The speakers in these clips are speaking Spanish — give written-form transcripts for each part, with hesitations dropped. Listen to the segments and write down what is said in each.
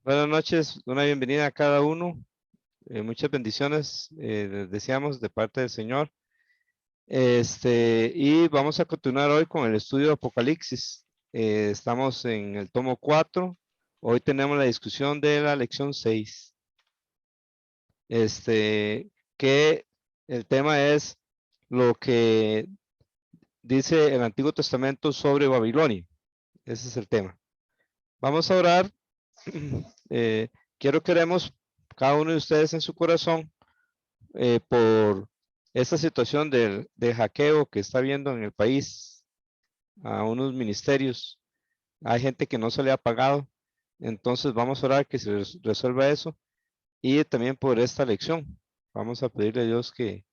Buenas noches, una bienvenida a cada uno. Muchas bendiciones les deseamos de parte del Señor. Y vamos a continuar hoy con el estudio de Apocalipsis. Estamos en el tomo 4. Hoy tenemos la discusión de la lección 6. Que el tema es lo que dice el Antiguo Testamento sobre Babilonia. Ese es el tema. Vamos a orar. Queremos cada uno de ustedes en su corazón por esta situación de hackeo que está habiendo en el país a unos ministerios. Hay gente que no se le ha pagado, entonces vamos a orar que se resuelva eso y también por esta lección. Vamos a pedirle a Dios que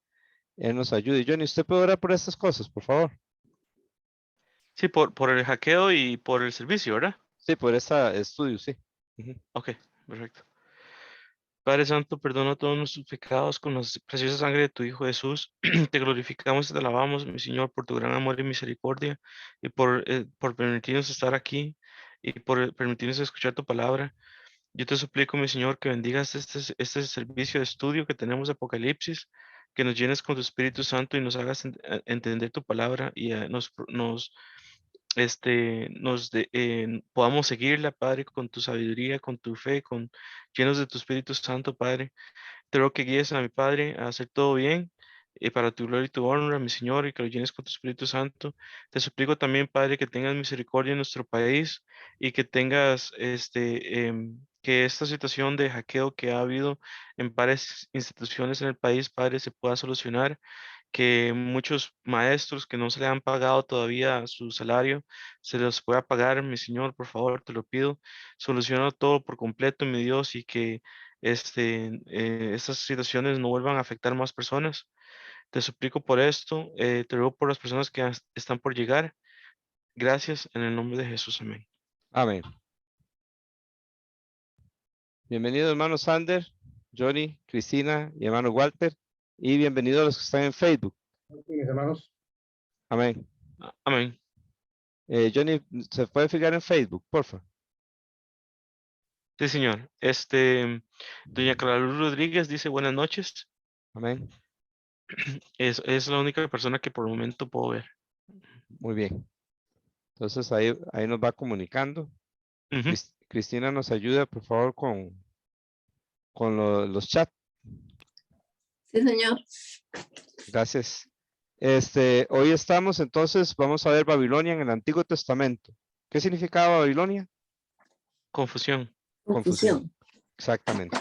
Él nos ayude. Johnny, ¿usted puede orar por estas cosas, por favor? Sí, por el hackeo y por el servicio, ¿verdad? Sí, por este estudio, sí. Ok, perfecto. Padre Santo, perdona todos nuestros pecados con la preciosa sangre de tu Hijo Jesús. Te glorificamos y te alabamos, mi Señor, por tu gran amor y misericordia y por permitirnos estar aquí y por permitirnos escuchar tu palabra. Yo te suplico, mi Señor, que bendigas este servicio de estudio que tenemos de Apocalipsis, que nos llenes con tu Espíritu Santo y nos hagas entender tu palabra y podamos seguirla, Padre, con tu sabiduría, con tu fe, llenos de tu Espíritu Santo, Padre. Te ruego que guíes a mi Padre a hacer todo bien, para tu gloria y tu honra, mi Señor, y que lo llenes con tu Espíritu Santo. Te suplico también, Padre, que tengas misericordia en nuestro país y que tengas, que esta situación de hackeo que ha habido en varias instituciones en el país, Padre, se pueda solucionar, que muchos maestros que no se le han pagado todavía su salario, se los pueda pagar, mi Señor, por favor, te lo pido. Soluciona todo por completo, mi Dios, y que estas situaciones no vuelvan a afectar más personas. Te suplico por esto, te ruego por las personas que están por llegar. Gracias en el nombre de Jesús, amén. Amén. Bienvenido, hermano Sander, Johnny, Cristina y hermano Walter. Y bienvenidos a los que están en Facebook. Mis hermanos. Amén. Amén. Johnny, ¿se puede fijar en Facebook, por favor? Sí, señor. Doña Clara Luz Rodríguez dice buenas noches. Amén. Es la única persona que por el momento puedo ver. Muy bien. Entonces ahí nos va comunicando. Ujú. Cristina nos ayuda, por favor, con los chats. Sí, señor. Gracias. Hoy estamos, entonces, vamos a ver Babilonia en el Antiguo Testamento. ¿Qué significaba Babilonia? Confusión. Confusión. Exactamente.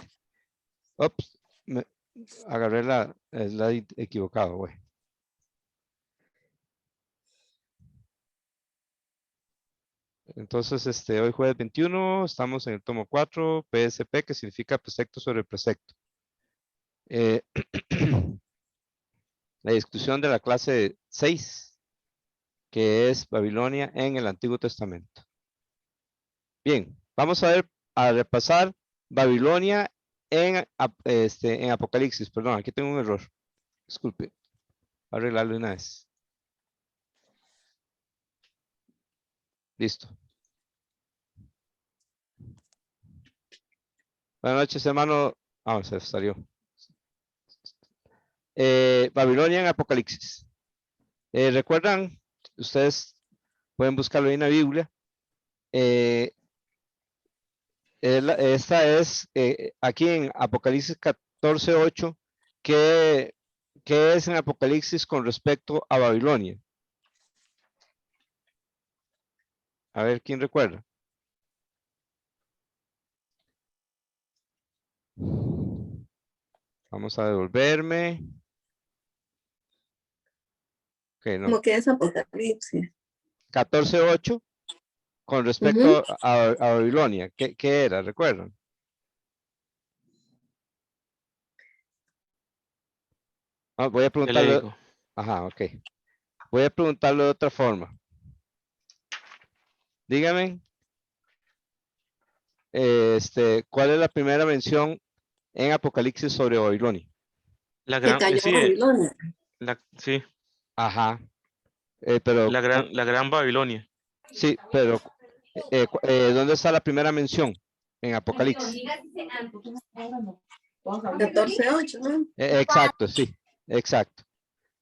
Ups, agarré el slide equivocado, güey. Entonces, hoy jueves 21, estamos en el tomo 4, PSP, que significa precepto sobre precepto. La discusión de la clase 6, que es Babilonia en el Antiguo Testamento. Bien, vamos a repasar Babilonia en Apocalipsis. Perdón, aquí tengo un error. Disculpe. Voy a arreglarlo una vez. Listo. Buenas noches, hermano. Se salió. Babilonia en Apocalipsis. ¿Recuerdan? Ustedes pueden buscarlo ahí en la Biblia. Esta es aquí en Apocalipsis 14:8. ¿Qué es en Apocalipsis con respecto a Babilonia? A ver, ¿quién recuerda? Vamos a devolverme. Okay, no. Como que es Apocalipsis. 14:8 con respecto a Babilonia. ¿Qué era? ¿Recuerdan? Voy a Ya le preguntarle. digo. Ajá, ok. Voy a preguntarlo de otra forma. Dígame. ¿Cuál es la primera mención en Apocalipsis sobre Babilonia? La Que gran, cayó sí, Babilonia. sí, Ajá. Pero la gran Babilonia. sí, pero ¿dónde está la primera mención en Apocalipsis. 14:8, ¿no? Exacto, sí, exacto.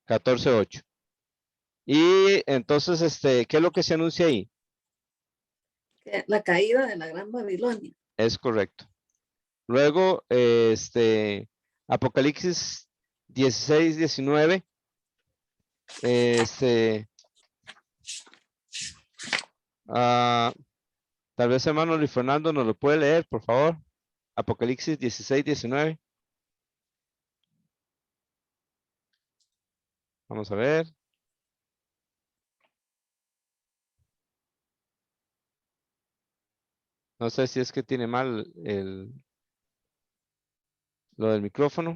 14:8. Y entonces, ¿qué es lo que se anuncia ahí? Que la caída de la Gran Babilonia. Es correcto. Luego, Apocalipsis 16-19. Tal vez hermano Luis Fernando nos lo puede leer, por favor. Apocalipsis 16-19. Vamos a ver. No sé si es que tiene mal lo del micrófono.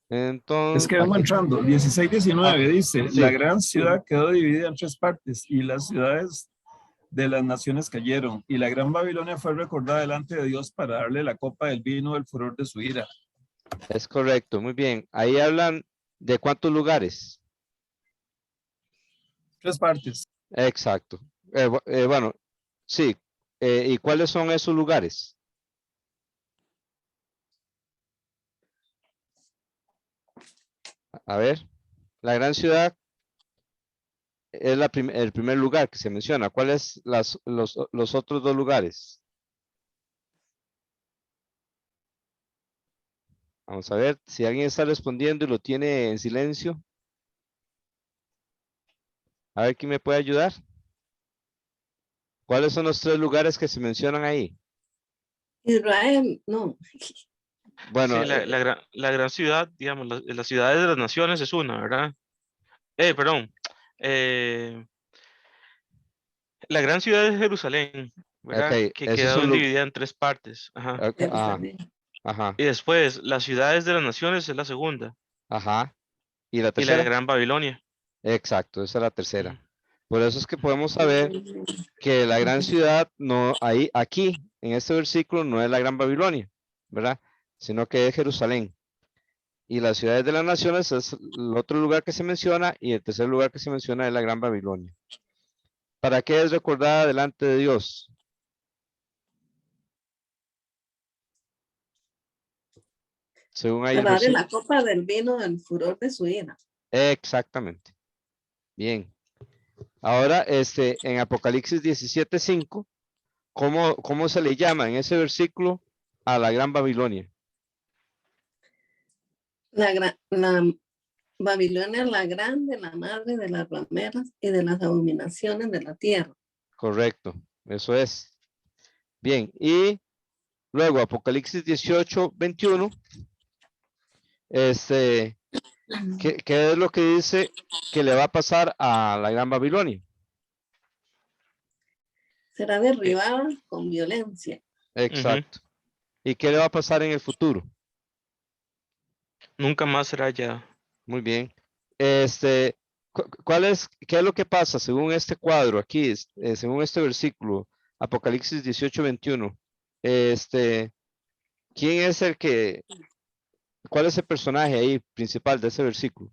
Entonces, Es que vengo aquí, entrando. 16-19 dice, la sí, gran ciudad quedó dividida en 3 partes y las ciudades de las naciones cayeron. Y la gran Babilonia fue recordada delante de Dios para darle la copa del vino del furor de su ira. es correcto, muy bien. Ahí hablan de cuántos lugares. 3 partes. Exacto. Bueno, sí. ¿Y cuáles son esos lugares? A ver, la gran ciudad es el primer lugar que se menciona. ¿Cuáles los otros dos lugares? Vamos a ver si alguien está respondiendo y lo tiene en silencio. A ver quién me puede ayudar. ¿Cuáles son los 3 lugares que se mencionan ahí? Israel, no. Bueno, Sí, la gran ciudad, digamos, las ciudades de las naciones es una, ¿verdad? Perdón. eh, la gran ciudad es Jerusalén, ok, ¿verdad? Que ese es quedó un lugar. dividida en 3 partes. Ajá. Jerusalén. Ajá, Y después, las ciudades de las naciones es la segunda. ajá. ¿Y la Y la tercera? gran Babilonia. Exacto, esa es la tercera. Ujú. Por eso es que podemos saber que la gran ciudad no, ahí, aquí, en este versículo, no es la gran Babilonia, ¿verdad? Sino que es Jerusalén. Y las ciudades de las naciones es el otro lugar que se menciona, y el tercer lugar que se menciona es la gran Babilonia. ¿Para qué es recordada delante de Dios? Según ahí el Para darle versículo. la copa del vino del furor de su ira. Exactamente. Bien. Ahora, en Apocalipsis 17:5, ¿cómo se le llama en ese versículo a la gran Babilonia? La Babilonia, la grande, la madre de las rameras y de las abominaciones de la tierra. Correcto, eso es. Bien, y luego Apocalipsis 18:21, ¿qué es lo que dice que le va a pasar a la gran Babilonia? Será derribada con violencia. Ujú. Exacto. ¿Y qué le va a pasar en el futuro? Nunca más será ya. Muy bien. ¿Qué es lo que pasa según este cuadro aquí, según este versículo, Apocalipsis 18:21? ¿Quién es cuál es el personaje ahí principal de ese versículo?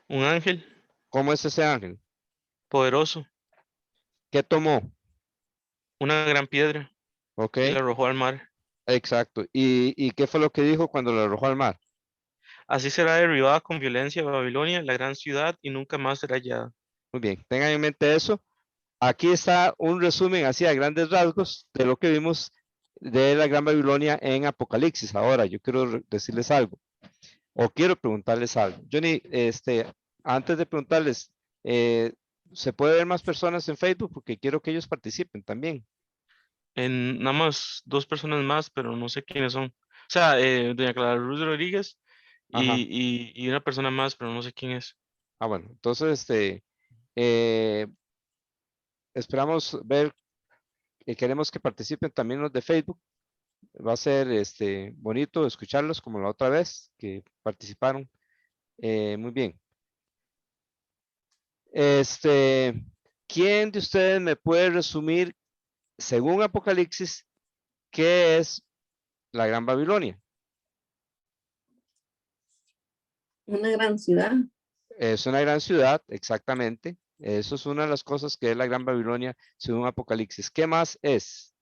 Un ángel ¿Cómo es ese ángel? poderoso, ¿Qué tomó? una gran piedra ¿Ok? y la arrojó al mar. Exacto. ¿Y qué fue lo que dijo cuando lo arrojó al mar? Así será derribada con violencia Babilonia, la gran ciudad, y nunca más será hallada. Muy bien, tengan en mente eso. Aquí está un resumen así a grandes rasgos de lo que vimos de la Gran Babilonia en Apocalipsis. Ahora, yo quiero decirles algo, o quiero preguntarles algo. Johnny, antes de preguntarles, ¿se puede ver más personas en Facebook? Porque quiero que ellos participen también. En nada más 2 personas más, pero no sé quiénes son. O sea, doña Clara Luz Rodríguez Ajá. y una persona más, pero no sé quién es. Bueno, entonces, eh, esperamos ver, queremos que participen también los de Facebook. Va a ser bonito escucharlos como la otra vez que participaron. Muy bien. ¿Quién de ustedes me puede resumir, según Apocalipsis, qué es la Gran Babilonia? Una gran ciudad. Es una gran ciudad, exactamente. Eso es una de las cosas que es la Gran Babilonia, según Apocalipsis. ¿Qué más es?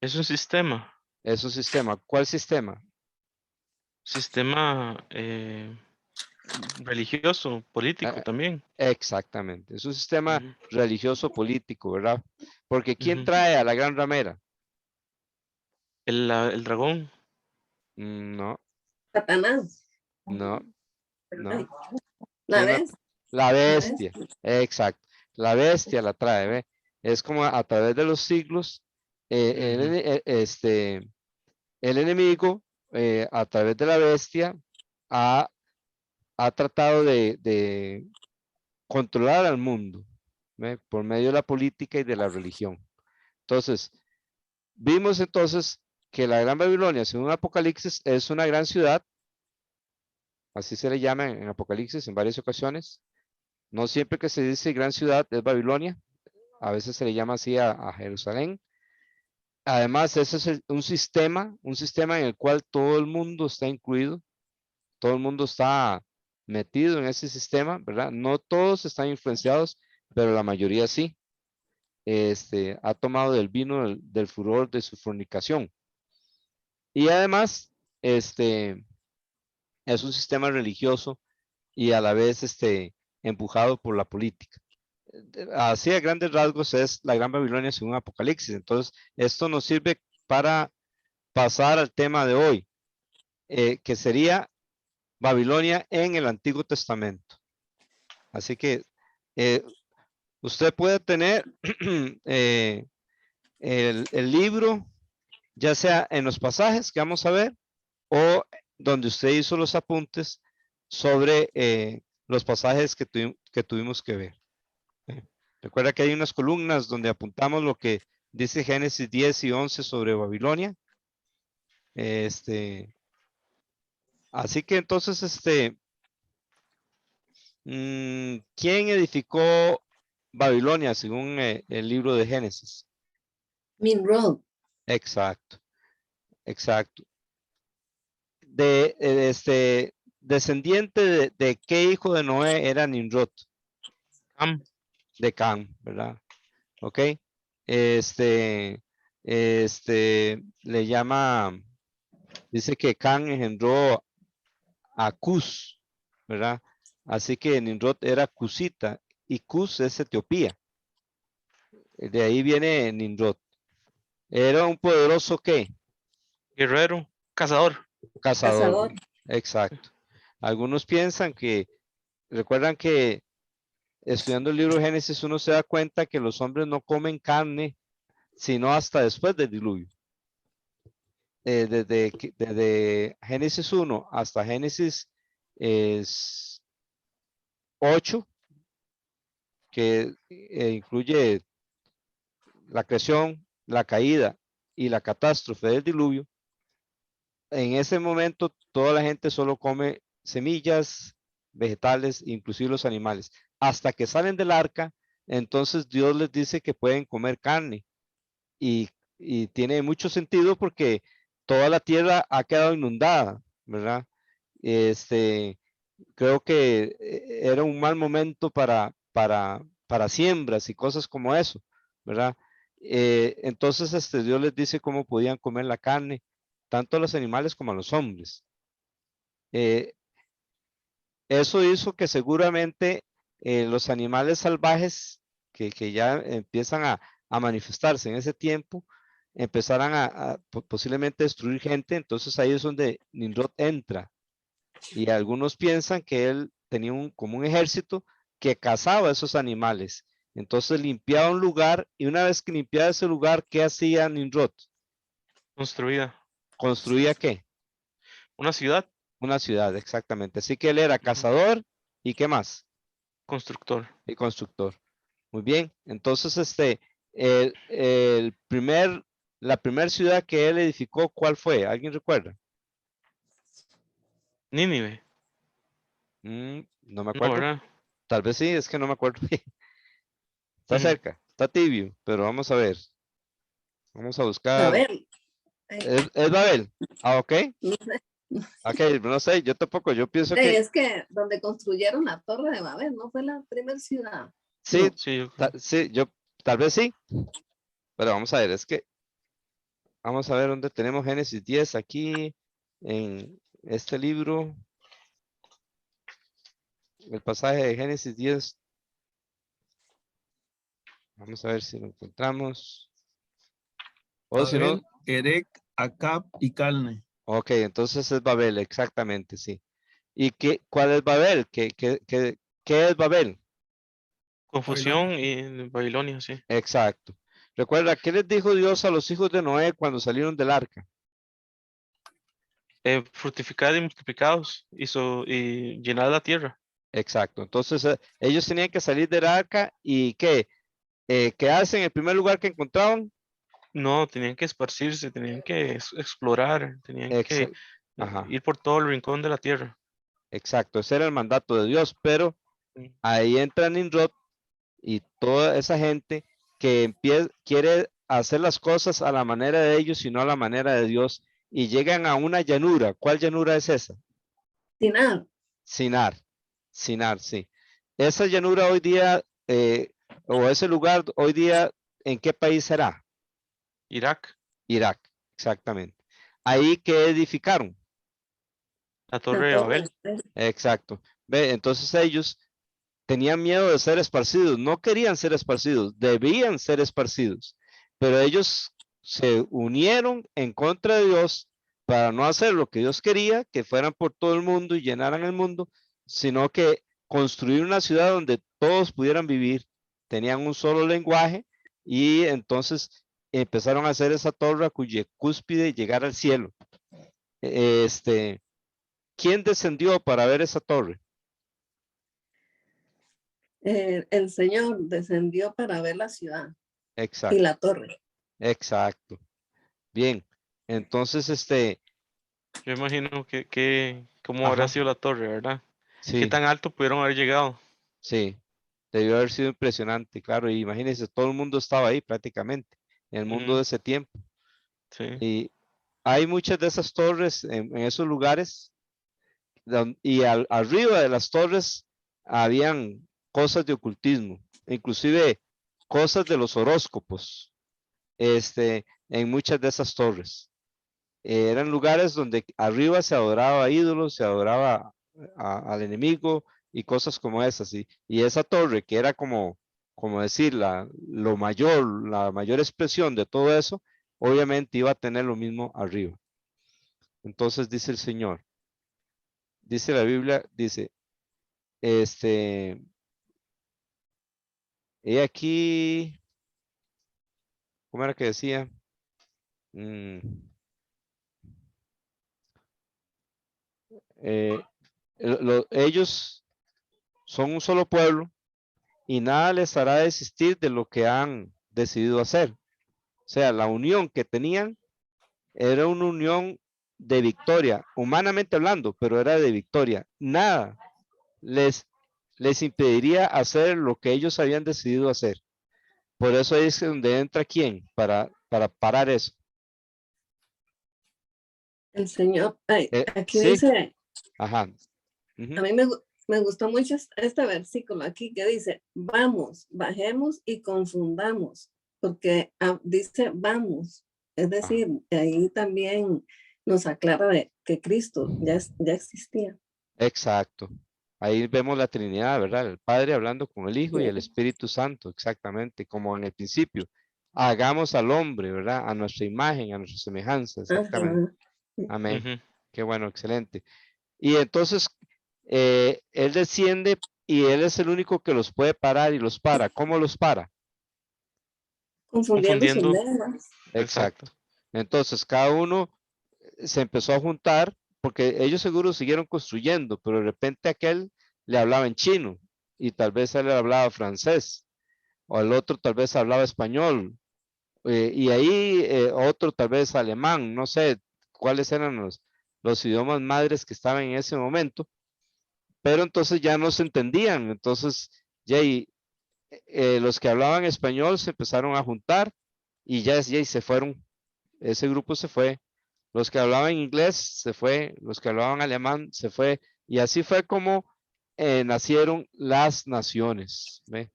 Es un sistema. Es un sistema. ¿Cuál sistema? Sistema religioso, político Eh, también. Exactamente. Es un sistema Ujú, religioso político, ¿verdad? Porque ¿quién ujú. trae a la gran ramera? El dragón. No, Satanás. no, Ay, no. ¿la ¿Quién la, ves? la ¿La ves? bestia? Exacto. La bestia la trae, ¿ve? Es como a través de los siglos, Ujú. el enemigo, a través de la bestia, ha, ha tratado de controlar al mundo, ¿ve? Por medio de la política y de la religión. Entonces, vimos entonces que la Gran Babilonia, según Apocalipsis, es una gran ciudad, así se le llama en Apocalipsis en varias ocasiones. No siempre que se dice gran ciudad es Babilonia, a veces se le llama así a Jerusalén. Además, ese es un sistema en el cual todo el mundo está incluido, todo el mundo está metido en ese sistema, ¿verdad? No todos están influenciados, pero la mayoría sí. Ha tomado del vino del furor de su fornicación. Y además, es un sistema religioso y a la vez, empujado por la política. Así a grandes rasgos es la Gran Babilonia según Apocalipsis. Entonces, esto nos sirve para pasar al tema de hoy, que sería Babilonia en el Antiguo Testamento. Así que usted puede tener el libro, ya sea en los pasajes que vamos a ver, o donde usted hizo los apuntes sobre los pasajes que tuvimos que ver. Recuerda que hay unas columnas donde apuntamos lo que dice Génesis 10 y 11 sobre Babilonia. Así que entonces, ¿quién edificó Babilonia según el libro de Génesis? Nimrod. Exacto, exacto. Descendiente de qué hijo de Noé era Nimrod, Am, de Cam, ¿verdad? Ok. Le llama, dice que Cam engendró a Cus, ¿verdad? Así que Nimrod era Cusita y Cus es Etiopía. De ahí viene Nimrod. Era un poderoso ¿qué? guerrero, cazador. Cazador. Cazador. Exacto. Algunos piensan recuerdan que estudiando el libro de Génesis uno se da cuenta que los hombres no comen carne sino hasta después del diluvio. Desde Génesis 1 hasta Génesis 8, que incluye la creación, la caída y la catástrofe del diluvio, en ese momento toda la gente solo come semillas, vegetales, inclusive los animales. Hasta que salen del arca, entonces Dios les dice que pueden comer carne. Y, y tiene mucho sentido porque toda la tierra ha quedado inundada, ¿verdad? Este, Creo que era un mal momento para siembras y cosas como eso, ¿verdad? Entonces, Dios les dice cómo podían comer la carne, tanto a los animales como a los hombres. Eh, Eso hizo que seguramente los animales salvajes que ya empiezan a manifestarse en ese tiempo, empezaran posiblemente destruir gente, entonces ahí es donde Nimrod entra. Y algunos piensan que él tenía como un ejército que cazaba esos animales. Entonces limpiaba un lugar y una vez que limpiaba ese lugar, ¿qué hacía Nimrod? Construida. ¿Construía qué? Una ciudad. Una ciudad, exactamente. Así que él era Ujú. cazador y ¿qué más? Constructor. Y constructor. Muy bien. Entonces, la primera ciudad que él edificó, ¿cuál fue? ¿Alguien recuerda? Nínive. No me No, acuerdo. ¿verdad? Tal vez sí, es que no me acuerdo. Está Ujú. cerca, está tibio, pero vamos a ver. Vamos a A buscar. ver, ay, ¿Es Babel? Ah, ok. no sé. Ok, no sé, yo tampoco. Yo pienso que Es que donde construyeron la Torre de Babel, no fue la primera ciudad. sí, No. Sí, sí, yo tal vez sí, pero vamos a ver, es que Vamos a ver dónde tenemos Génesis 10 aquí en este libro. El pasaje de Génesis 10. Vamos a ver si lo encontramos. O si no, Babel, Erec, Acab y Calne. ok, entonces es Babel, exactamente, sí. ¿Y cuál es Babel? ¿Qué es Babel? Confusión y en Babilonia, sí. Exacto. Recuerda, ¿qué les dijo Dios a los hijos de Noé cuando salieron del arca? Fructificad y multiplicados y llenad la tierra. Exacto. Entonces, ellos tenían que salir del arca y ¿qué? Quedarse en el primer lugar que encontraban. No, tenían que esparcirse, tenían que explorar, tenían que Exacto. Ajá. ir por todo el rincón de la tierra. Exacto. Ese era el mandato de Dios, pero Sí. ahí entra Nimrod y toda esa gente que quiere hacer las cosas a la manera de ellos y no a la manera de Dios y llegan a una llanura. ¿Cuál llanura es esa? Sinar, Sinar. Sinar, sí. Esa llanura hoy día, o ese lugar hoy día, ¿en qué país será? Irak, Irak, exactamente. Ahí que edificaron. la la torre de torre. Babel. Exacto. Ve, entonces ellos tenían miedo de ser esparcidos, no querían ser esparcidos, debían ser esparcidos, pero ellos se unieron en contra de Dios para no hacer lo que Dios quería, que fueran por todo el mundo y llenaran el mundo, sino que construir una ciudad donde todos pudieran vivir, tenían un solo lenguaje y entonces empezaron a hacer esa torre a cuya cúspide llegar al cielo. ¿Quién descendió para ver esa torre? El Señor descendió para ver la ciudad y Exacto, la torre. exacto. Bien, entonces, Yo imagino que cómo habrá ajá, sido la torre, ¿verdad? ¿Qué sí, tan alto pudieron haber llegado? sí, debió haber sido impresionante, claro, y imagínense, todo el mundo estaba ahí prácticamente, en el mundo Ujú, de ese tiempo, sí. y hay muchas de esas torres en esos lugares, y arriba de las torres habían cosas de ocultismo, inclusive cosas de los horóscopos, en muchas de esas torres. Eran lugares donde arriba se adoraba a ídolos, se adoraba al enemigo y cosas como esas. Y esa torre, que era como decir, lo mayor, la mayor expresión de todo eso, obviamente iba a tener lo mismo arriba. Entonces dice el Señor, dice la Biblia, dice, este, he aquí, ¿cómo era que decía? Mm, eh, ellos son un solo pueblo y nada les hará desistir de lo que han decidido hacer. O sea, la unión que tenían era una unión de victoria, humanamente hablando, pero era de victoria. Nada les, les impediría hacer lo que ellos habían decidido hacer. Por eso es donde entra quién, para parar eso. El Señor, ay, aquí Sí, dice, ajá. a Ujú, mí me gustó mucho este versículo aquí que dice, vamos, bajemos y confundamos, porque dice vamos, es ajá. decir, ahí también nos aclara de que Cristo ya existía. Exacto. Ahí vemos la Trinidad, ¿verdad? El Padre hablando con el Hijo y el Sí. Espíritu Santo, exactamente, como en el principio. Hagamos al hombre, ¿verdad? A nuestra imagen, a nuestra semejanza, exactamente. Ajá. Amén. Ujú. Qué bueno, excelente. Y entonces, Él desciende y Él es el único que los puede parar y los para. ¿Cómo los para? Confundiendo sus Confundiendo, lenguas. exacto. Exacto. Entonces, cada uno se empezó a juntar porque ellos seguro siguieron construyendo, pero de repente aquel le hablaba en chino y tal vez él le hablaba francés o el otro tal vez hablaba español y ahí otro tal vez alemán, no sé cuáles eran los idiomas madres que estaban en ese momento, pero entonces ya no se entendían, entonces ya los que hablaban español se empezaron a juntar y ya se fueron, ese grupo se fue. Los que hablaban inglés se fue, los que hablaban alemán se fue, y así fue como nacieron las naciones. ¿Ve?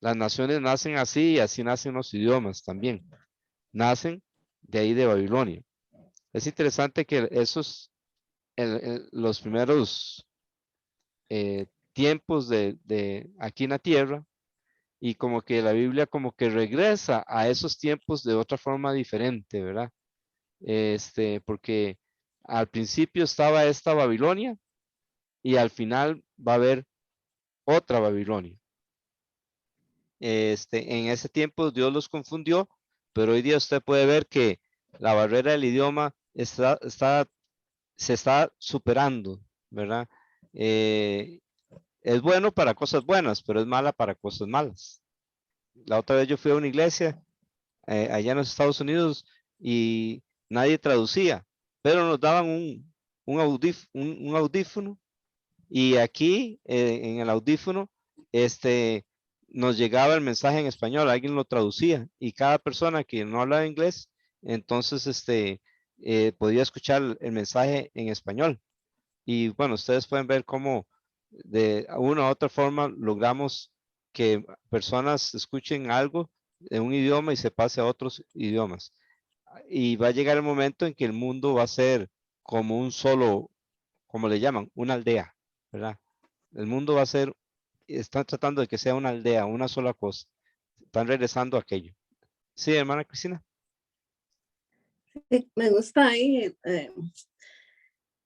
Las naciones nacen así y así nacen los idiomas también. Nacen de ahí de Babilonia. Es interesante que esos, los primeros tiempos de aquí en la tierra, y como que la Biblia como que regresa a esos tiempos de otra forma diferente, ¿verdad? Porque al principio estaba esta Babilonia y al final va a haber otra Babilonia. En ese tiempo Dios los confundió, pero hoy día usted puede ver que la barrera del idioma se está superando, ¿verdad? Es bueno para cosas buenas, pero es mala para cosas malas. La otra vez yo fui a una iglesia allá en los Estados Unidos y nadie traducía, pero nos daban un audífono y aquí en el audífono nos llegaba el mensaje en español, alguien lo traducía y cada persona que no hablaba inglés, entonces podía escuchar el mensaje en español. Y bueno, ustedes pueden ver cómo de una u otra forma logramos que personas escuchen algo en un idioma y se pase a otros idiomas. Y va a llegar el momento en que el mundo va a ser como un solo, como le llaman, una aldea, ¿verdad? El mundo va a ser, están tratando de que sea una aldea, una sola cosa. Están regresando a aquello. Sí, hermana Cristina. Sí, me gusta ahí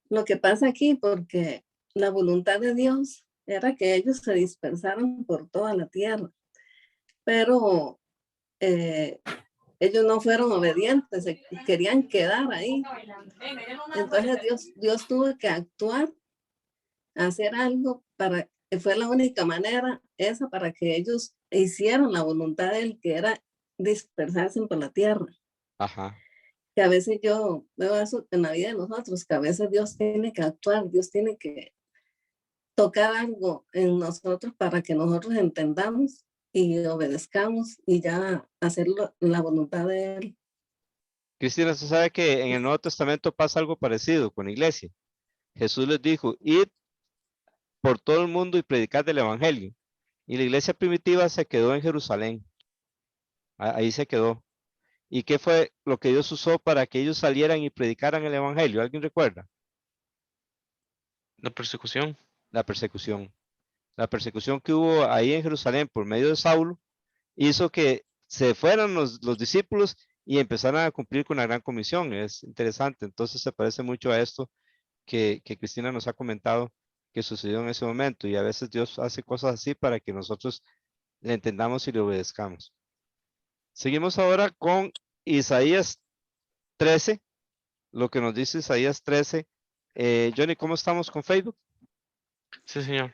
lo que pasa aquí, porque la voluntad de Dios era que ellos se dispersaran por toda la tierra, pero ellos no fueron obedientes, querían quedar ahí. Entonces Dios tuvo que actuar, hacer algo para que fue la única manera esa para que ellos hicieran la voluntad de él, que era dispersarse por la tierra. Ajá. Que a veces yo veo eso en la vida de nosotros, que a veces Dios tiene que actuar, Dios tiene que tocar algo en nosotros para que nosotros entendamos y obedezcamos y ya hacer la voluntad de él. Cristina, usted sabe que en el Nuevo Testamento pasa algo parecido con la iglesia. Jesús les dijo, id por todo el mundo y predicad el evangelio. Y la iglesia primitiva se quedó en Jerusalén. Ahí se quedó. ¿Y qué fue lo que Dios usó para que ellos salieran y predicaran el evangelio? ¿Alguien recuerda? La persecución. La persecución. La persecución que hubo ahí en Jerusalén por medio de Saulo hizo que se fueran los discípulos y empezaran a cumplir con la gran comisión. Es interesante. Entonces se parece mucho a esto que Cristina nos ha comentado que sucedió en ese momento. Y a veces Dios hace cosas así para que nosotros le entendamos y le obedezcamos. Seguimos ahora con Isaías 13, lo que nos dice Isaías 13. Johnny, ¿cómo estamos con Facebook? Sí, señor.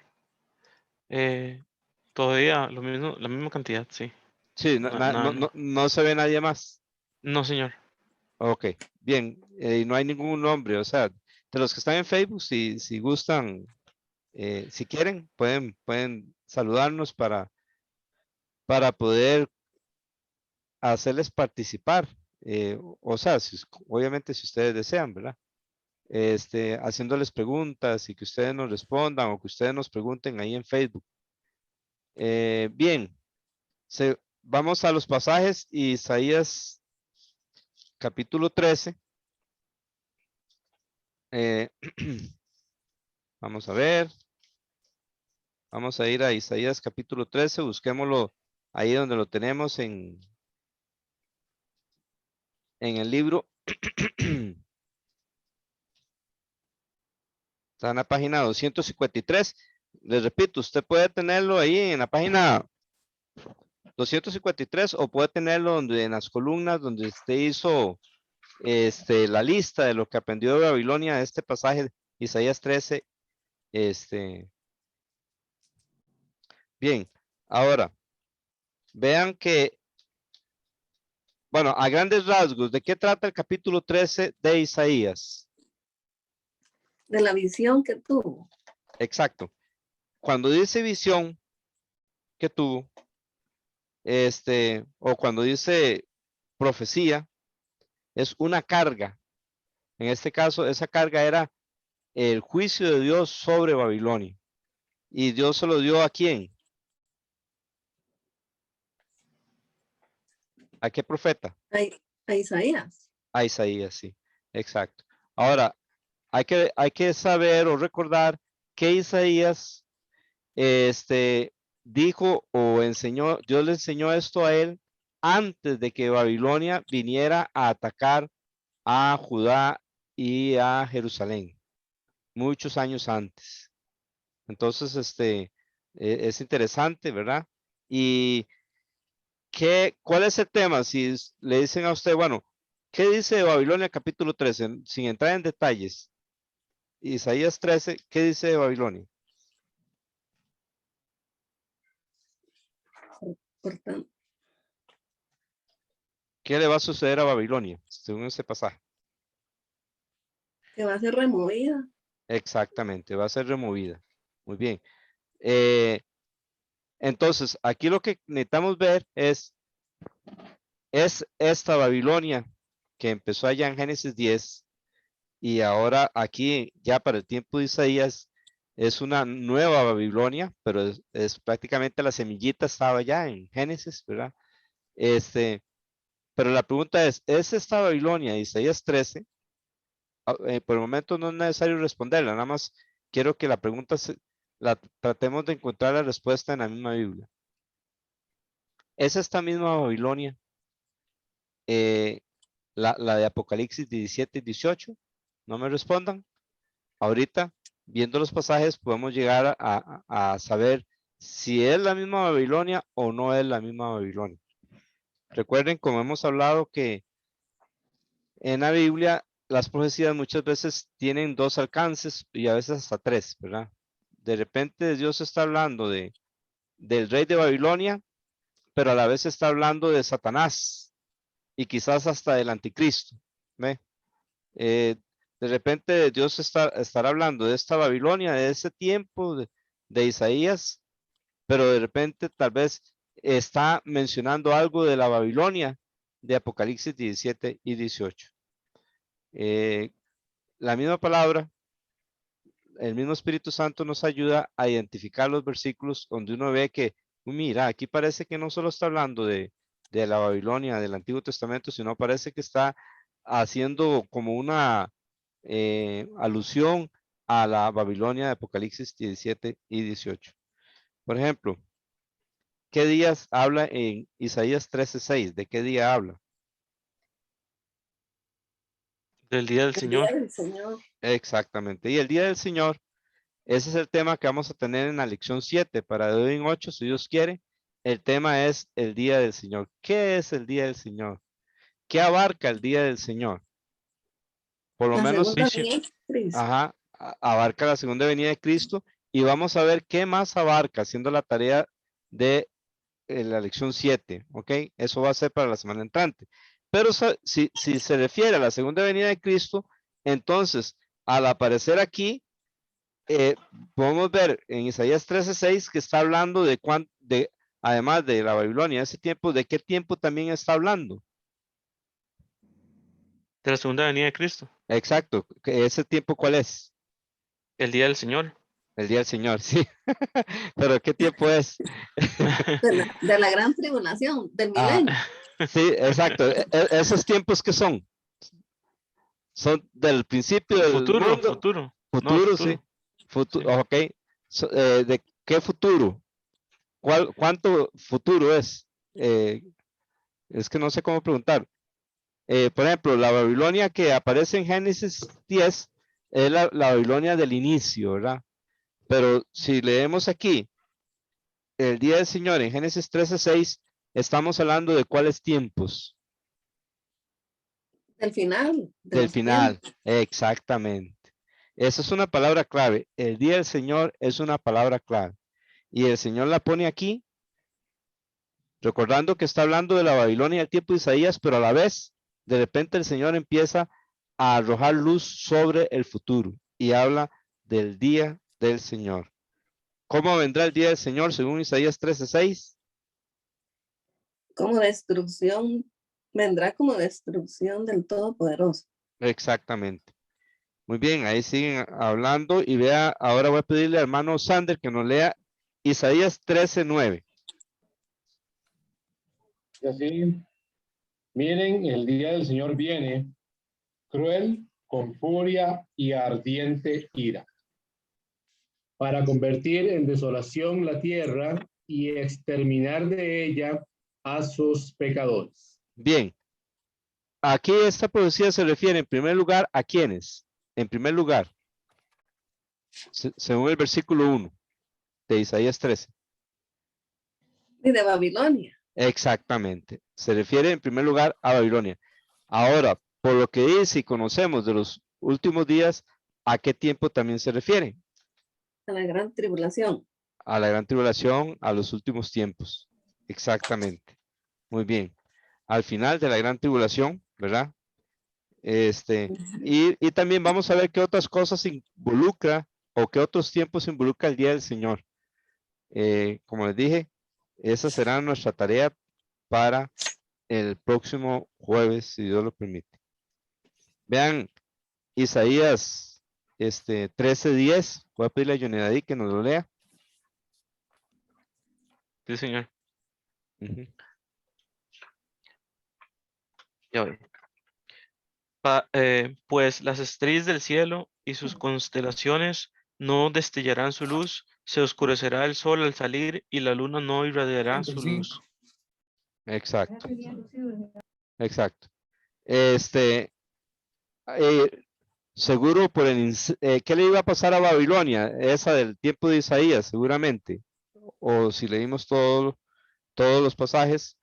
Todavía lo mismo, la misma cantidad, sí. Sí, No. no se ve nadie más. No, señor. Ok, bien, no hay ningún nombre, o sea, de los que están en Facebook, si gustan, si quieren, pueden saludarnos para poder hacerles participar. O sea, obviamente si ustedes desean, ¿verdad? Haciéndoles preguntas y que ustedes nos respondan o que ustedes nos pregunten ahí en Facebook. Bien, vamos a los pasajes. Isaías capítulo 13. Vamos a ver. Vamos a ir a Isaías capítulo 13. Busquémoslo ahí donde lo tenemos en el libro. Está en la página 253. Les repito, usted puede tenerlo ahí en la página 253 o puede tenerlo donde en las columnas donde usted hizo la lista de lo que aprendió de Babilonia, este pasaje, Isaías 13. Bien, ahora vean que, bueno, a grandes rasgos, ¿de qué trata el capítulo 13 de Isaías? De la visión que tuvo. Exacto. Cuando dice visión que tuvo, o cuando dice profecía, es una carga. En este caso, esa carga era el juicio de Dios sobre Babilonia. ¿Y Dios se lo dio a quién? ¿A qué profeta? A Isaías. A Isaías, sí, exacto. Ahora, hay que saber o recordar que Isaías dijo o enseñó, Dios le enseñó esto a él antes de que Babilonia viniera a atacar a Judá y a Jerusalén, muchos años antes. Entonces, es interesante, ¿verdad? Y ¿cuál es el tema? Si le dicen a usted, bueno, ¿qué dice Babilonia capítulo 13? Sin entrar en detalles. Isaías 13, ¿qué dice de Babilonia? Por tanto, ¿Qué le va a suceder a Babilonia según ese pasaje? que va a ser removida. Exactamente, va a ser removida. Muy bien. Entonces, aquí lo que necesitamos ver es esta Babilonia que empezó allá en Génesis 10 y ahora aquí ya para el tiempo de Isaías es una nueva Babilonia, pero es prácticamente la semillita estaba ya en Génesis, ¿verdad? Pero la pregunta es esta Babilonia de Isaías 13? Por el momento no es necesario responderla, nada más quiero que la pregunta la tratemos de encontrar la respuesta en la misma Biblia. ¿Es esta misma Babilonia la de Apocalipsis 17 y 18? No me respondan. Ahorita, viendo los pasajes, podemos llegar a saber si es la misma Babilonia o no es la misma Babilonia. Recuerden, como hemos hablado, que en la Biblia las profecías muchas veces tienen dos alcances y a veces hasta tres, ¿verdad? De repente Dios está hablando del rey de Babilonia, pero a la vez está hablando de Satanás y quizás hasta del anticristo. ¿Ve? De repente Dios estará hablando de esta Babilonia, de ese tiempo de Isaías, pero de repente tal vez está mencionando algo de la Babilonia de Apocalipsis 17 y 18. La misma palabra, el mismo Espíritu Santo nos ayuda a identificar los versículos donde uno ve que, mira, aquí parece que no solo está hablando de la Babilonia del Antiguo Testamento, sino parece que está haciendo como una alusión a la Babilonia de Apocalipsis 17 y 18. Por ejemplo, ¿qué días habla en Isaías 13:6? ¿De qué día habla? Del día del El Señor. día del Señor. Exactamente. Y el día del Señor, ese es el tema que vamos a tener en la lección 7. Para de hoy en 8, si Dios quiere, el tema es el día del Señor. ¿Qué es el día del Señor? ¿Qué abarca el día del Señor? Por lo La menos, segunda Juicio. venida de Cristo. ajá, abarca la segunda venida de Cristo y vamos a ver qué más abarca, haciendo la tarea de la lección 7, ¿ok? Eso va a ser para la semana entrante. Pero si se refiere a la segunda venida de Cristo, entonces, al aparecer aquí, podemos ver en Isaías 13:6 que está hablando además de la Babilonia, ese tiempo, ¿de qué tiempo también está hablando? De la segunda venida de Cristo. Exacto, ese tiempo, ¿cuál es? El día del Señor. El día del Señor, sí. Pero ¿qué tiempo es? De la gran tribulación, del Ah, milenio. sí, exacto. Esos tiempos que son del principio del Futuro, mundo, futuro. No, el futuro, sí. futuro. Sí. Ok. ¿De qué futuro? ¿Cuánto futuro es? Es que no sé cómo preguntar. Por ejemplo, la Babilonia que aparece en Génesis 10 es la Babilonia del inicio, ¿verdad? Pero si leemos aquí el día del Señor en Génesis 13:6, estamos hablando de cuáles tiempos. Del final. De Del los final, tiempos. exactamente. Esa es una palabra clave. El día del Señor es una palabra clave. Y el Señor la pone aquí, recordando que está hablando de la Babilonia del tiempo de Isaías, pero a la vez, de repente el Señor empieza a arrojar luz sobre el futuro y habla del día del Señor. ¿Cómo vendrá el día del Señor según Isaías 13:6? Como destrucción, vendrá como destrucción del Todopoderoso. Exactamente. Muy bien, ahí siguen hablando y vea, ahora voy a pedirle al hermano Sander que nos lea Isaías 13:9. Y así, miren, el día del Señor viene cruel, con furia y ardiente ira, para convertir en desolación la tierra y exterminar de ella a sus pecadores. Bien, aquí esta profecía se refiere en primer lugar a quiénes. En primer lugar, según el versículo 1 de Isaías 13. Y de Babilonia. Exactamente. Se refiere en primer lugar a Babilonia. Ahora, por lo que dice y conocemos de los últimos días, ¿a qué tiempo también se refiere? A la gran tribulación. A la gran tribulación, a los últimos tiempos. Exactamente. Muy bien. Al final de la gran tribulación, ¿verdad? Y también vamos a ver qué otras cosas involucra o qué otros tiempos involucra el día del Señor. Como les dije, esa será nuestra tarea para el próximo jueves, si Dios lo permite. Vean Isaías 13:10. Voy a pedirle a Yonedadí que nos lo lea. Sí, señor. Ujú. Ya voy. Pues las estrellas del cielo y sus constelaciones no destellarán su luz, se oscurecerá el sol al salir y la luna no irradiará su luz. Exacto, exacto. Este, seguro por ¿qué le iba a pasar a Babilonia? Esa del tiempo de Isaías, seguramente. O si leímos todos los pasajes,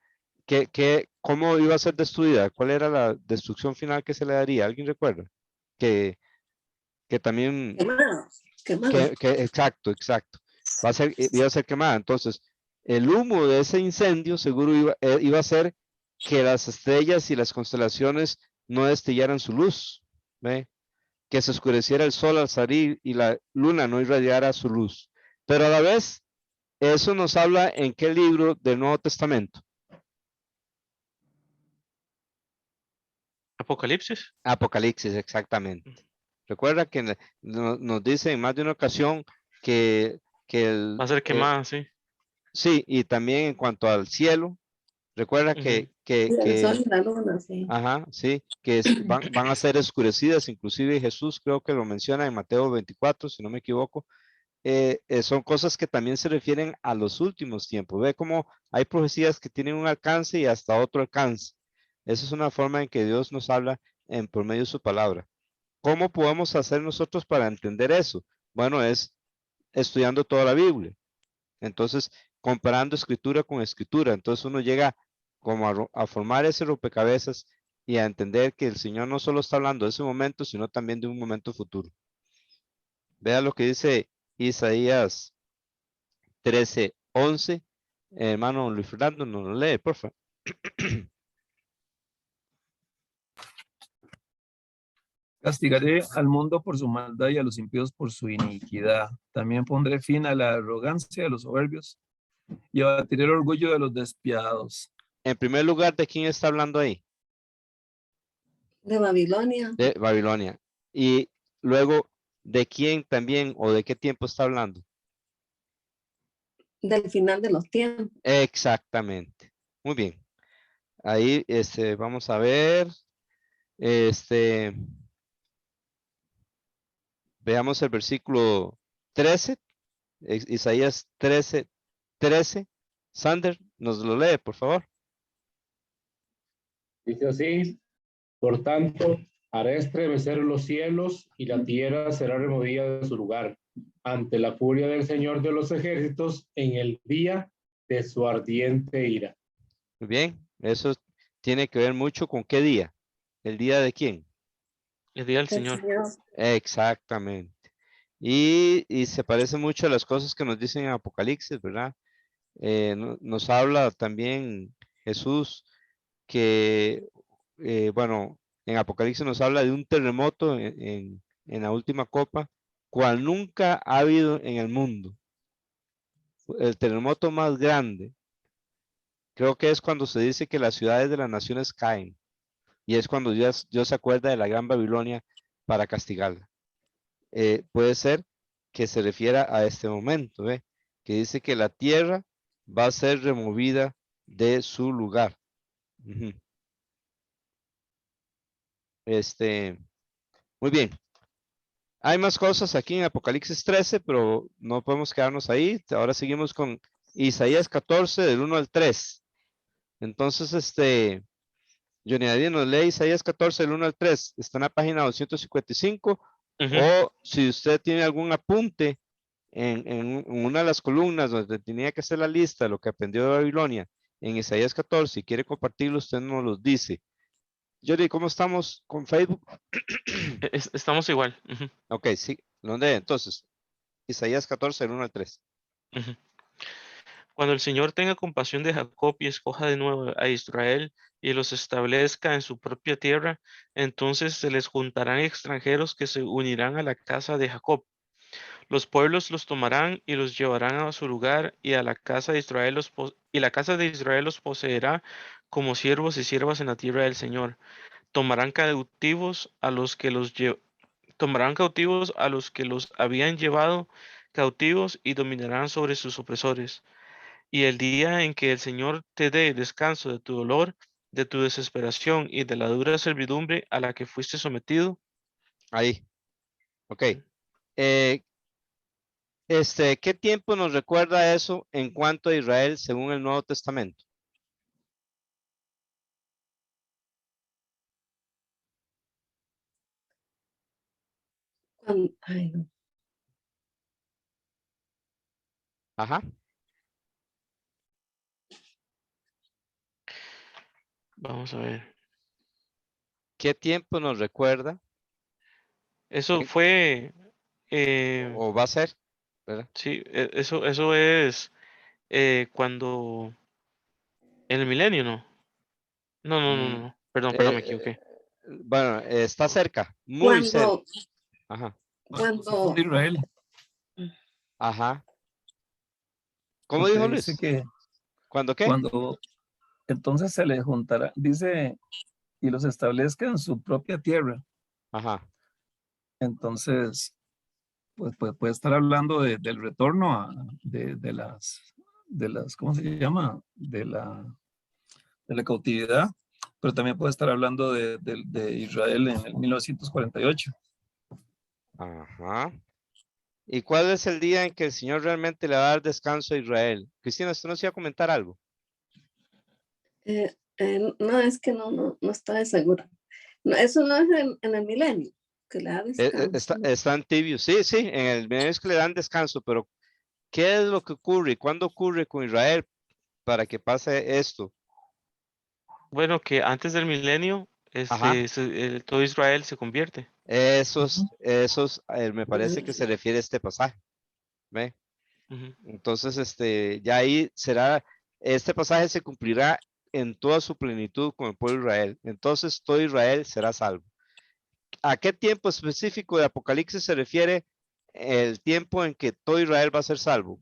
¿cómo iba a ser destruida? ¿Cuál era la destrucción final que se le daría? ¿Alguien recuerda? Que también, Quemada. exacto, iba a ser quemada. Entonces, el humo de ese incendio seguro iba a ser que las estrellas y las constelaciones no destellaran su luz, ¿ve? Que se oscureciera el sol al salir y la luna no irradiara su luz. Pero a la vez, eso nos habla en qué libro del Nuevo Testamento. Apocalipsis. Apocalipsis, exactamente. Recuerda que nos dice en más de una ocasión que Va a ser quemada, sí. sí, y también en cuanto al cielo, recuerda Ujú. Y el sol y la luna, sí. ajá, sí, que van a ser oscurecidas, inclusive Jesús creo que lo menciona en Mateo 24, si no me equivoco. Son cosas que también se refieren a los últimos tiempos. Ve cómo hay profecías que tienen un alcance y hasta otro alcance. Esa es una forma en que Dios nos habla por medio de su palabra. ¿Cómo podemos hacer nosotros para entender eso? Bueno, es estudiando toda la Biblia. Entonces, comparando escritura con escritura. Entonces uno llega como a formar ese rompecabezas y a entender que el Señor no solo está hablando de ese momento, sino también de un momento futuro. Vea lo que dice Isaías 13:11. Hermano Luis Fernando, nos lo lee, por favor. Castigaré al mundo por su maldad y a los impíos por su iniquidad. También pondré fin a la arrogancia de los soberbios y abatiré el orgullo de los despiadados. En primer lugar, ¿de quién está hablando ahí? De Babilonia. De Babilonia. Y luego, ¿de quién también o de qué tiempo está hablando? Del final de los tiempos. Exactamente. Muy bien. Ahí vamos a ver. Veamos el versículo 13. Isaías 13:13. Sander, nos lo lee, por favor. Dice así: por tanto, haré estremecer los cielos y la tierra será removida de su lugar ante la furia del Señor de los ejércitos en el día de su ardiente ira. Muy bien. Eso tiene que ver mucho con qué día. ¿El día de quién? El día del El Señor. Señor. Exactamente. Y se parece mucho a las cosas que nos dicen en Apocalipsis, ¿verdad? Nos habla también Jesús que, bueno, en Apocalipsis nos habla de un terremoto en la última copa, cual nunca ha habido en el mundo. El terremoto más grande, creo que es cuando se dice que las ciudades de las naciones caen, y es cuando Dios se acuerda de la gran Babilonia para castigarla. Puede ser que se refiera a este momento, que dice que la tierra va a ser removida de su lugar. Ujú. Muy bien. Hay más cosas aquí en Apocalipsis 13, pero no podemos quedarnos ahí. Ahora seguimos con Isaías 14, del 1 al 3. Entonces, Johnny David nos lee Isaías 14, del 1 al 3. Está en la página 255. Ujú. O si usted tiene algún apunte en una de las columnas donde tenía que hacer la lista de lo que aprendió de Babilonia en Isaías 14 y quiere compartirlo, usted nos lo dice. Johnny, ¿cómo estamos con Facebook? Estamos igual. Ujú, Ok, sí. ¿Dónde? Entonces, Isaías 14, del 1 al 3. ujú. Cuando el Señor tenga compasión de Jacob y escoja de nuevo a Israel y los establezca en su propia tierra, entonces se les juntarán extranjeros que se unirán a la casa de Jacob. Los pueblos los tomarán y los llevarán a su lugar, y a la casa de Israel y la casa de Israel los poseerá como siervos y siervas en la tierra del Señor. Tomarán cautivos a los que tomarán cautivos a los que los habían llevado cautivos y dominarán sobre sus opresores. Y el día en que el Señor te dé descanso de tu dolor, de tu desesperación y de la dura servidumbre a la que fuiste sometido. Ahí. Ok. Ujú. Eh, ¿Qué tiempo nos recuerda eso en cuanto a Israel según el Nuevo Testamento? Ay, no. Ajá. Vamos a ver. ¿Qué tiempo nos recuerda Eso fue, o va a ser? ¿Verdad? sí, eso es cuando en el milenio, ¿no? No, no, no, no, Mm, no. Perdón, me eh, equivoqué. bueno, está cerca, muy cerca. Cuando, Ajá. Cuando se funde cuando, Israel, Ajá. ¿Cómo porque dijo dice Luis? que ¿Cuándo qué? cuando entonces se le juntará, dice, y los establezca en su propia tierra. Ajá. Entonces, pues puede estar hablando del retorno de las, ¿cómo se llama? De la cautividad, pero también puede estar hablando de Israel en el 1948. Ajá. ¿Y cuál es el día en que el Señor realmente le va a dar descanso a Israel? Cristina, ¿usted nos iba a comentar algo? no, es que no estoy segura. No, eso no es en el milenio, que le da descanso. ¿No? Están tibios. Sí, sí, en el medio es que le dan descanso, pero ¿qué es lo que ocurre? ¿Y cuándo ocurre con Israel para que pase esto? Bueno, que antes del milenio, Ajá. todo Israel se convierte. Me parece que se refiere a este pasaje. ¿Ve? Ujú. Entonces, ya ahí será, este pasaje se cumplirá en toda su plenitud con el pueblo de Israel. Entonces, todo Israel será salvo. ¿A qué tiempo específico de Apocalipsis se refiere el tiempo en que todo Israel va a ser salvo?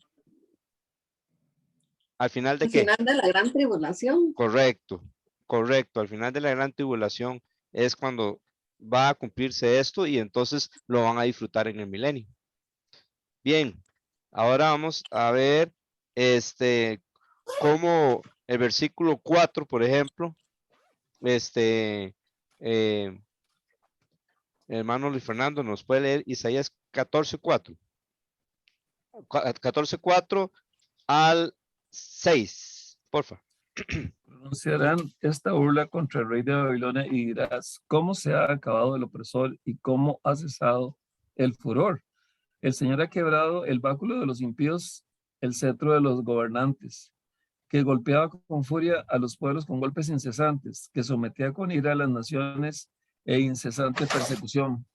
¿Al final de Al qué? final de la gran tribulación. Correcto, correcto. Al final de la gran tribulación es cuando va a cumplirse esto y entonces lo van a disfrutar en el milenio. Bien, ahora vamos a ver cómo el versículo 4, por ejemplo, eh, hermano Luis Fernando nos puede leer Isaías 14:4. 14:4 al 6, porfa. Pronunciarán esta burla contra el rey de Babilonia y dirás, ¿cómo se ha acabado el opresor y cómo ha cesado el furor? El Señor ha quebrado el báculo de los impíos, el cetro de los gobernantes, que golpeaba con furia a los pueblos con golpes incesantes, que sometía con ira a las naciones e incesante persecución.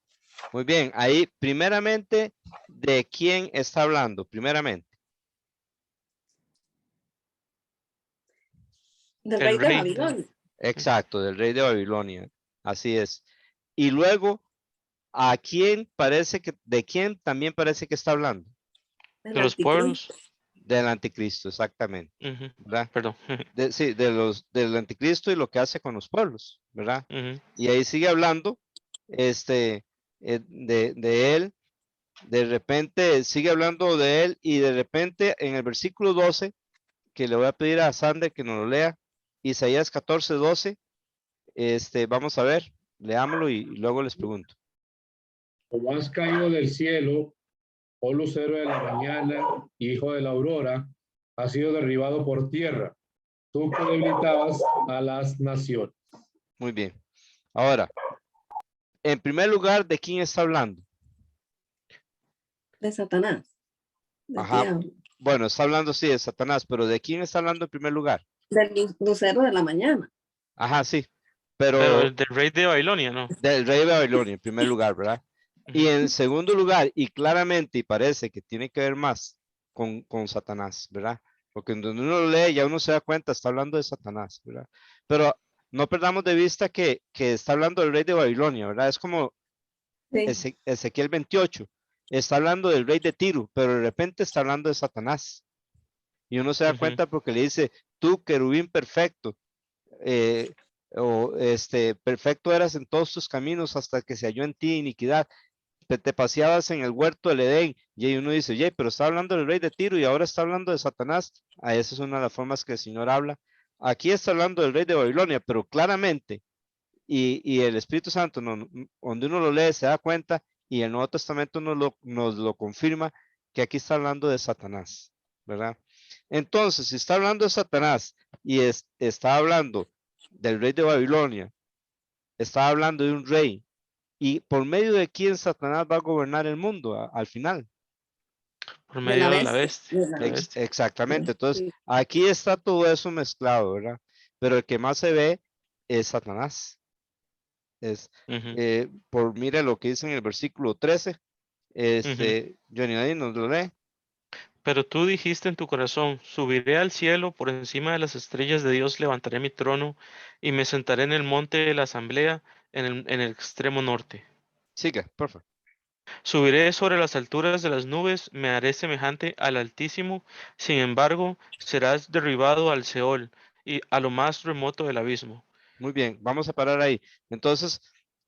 Muy bien, ahí primeramente, ¿de quién está hablando? Primeramente. Del El rey de rey. Babilonia. Exacto, del rey de Babilonia. Así es. Y luego, ¿a quién parece de quién también parece que está hablando? Del De los anticristo. pueblos. Del anticristo, exactamente. Ujú. ¿Verdad? Perdón. Sí, del anticristo y lo que hace con los pueblos, ¿verdad? Ujú. Y ahí sigue hablando, de él, de repente sigue hablando de él y de repente en el versículo 12, que le voy a pedir a Sander que nos lo lea, Isaías 14:12, vamos a ver, leámoslo y luego les pregunto. Como has caído del cielo, oh lucero de la mañana, hijo de la aurora, has sido derribado por tierra. Tú que debilitabas a las naciones. Muy bien. Ahora, en primer lugar, ¿de quién está hablando? De Satanás. Del Ajá. diablo. Bueno, está hablando, sí, de Satanás, pero ¿de quién está hablando en primer lugar? Del lucero de la mañana. Ajá, sí, Pero pero el del rey de Babilonia, ¿no? del rey de Babilonia en primer lugar, ¿verdad? Y Ujú. en segundo lugar, y claramente, y parece que tiene que ver más con Satanás, ¿verdad? Porque donde uno lo lee, ya uno se da cuenta, está hablando de Satanás, ¿verdad? Pero no perdamos de vista que está hablando del rey de Babilonia, ¿verdad? Es como Sí. Ezequiel 28, está hablando del rey de Tiro, pero de repente está hablando de Satanás. Y uno se da Ujú. cuenta porque le dice, tú, querubín perfecto, perfecto eras en todos tus caminos hasta que se halló en ti iniquidad. Te paseabas en el huerto del Edén. Y ahí uno dice, oye, pero está hablando del rey de Tiro y ahora está hablando de Satanás. Esa es una de las formas que el Señor habla. Aquí está hablando del rey de Babilonia, pero claramente, y el Espíritu Santo, donde uno lo lee, se da cuenta, y el Nuevo Testamento nos lo confirma, que aquí está hablando de Satanás, ¿verdad? Entonces, si está hablando de Satanás y está hablando del rey de Babilonia, está hablando de un rey, y por medio de quién Satanás va a gobernar el mundo al final. Por De la medio de la bestia. bestia. De la La bestia. Exactamente. Entonces, sí. aquí está todo eso mezclado, ¿verdad? Pero el que más se ve es Satanás. Ujú. Mire lo que dice en el versículo 13. Johnny, nadie nos lo lee. Pero tú dijiste en tu corazón, subiré al cielo, por encima de las estrellas de Dios levantaré mi trono y me sentaré en el monte de la asamblea en el extremo norte. Siga, por favor. Subiré sobre las alturas de las nubes, me haré semejante al Altísimo, sin embargo, serás derribado al Seol y a lo más remoto del abismo. Muy bien, vamos a parar ahí. Entonces,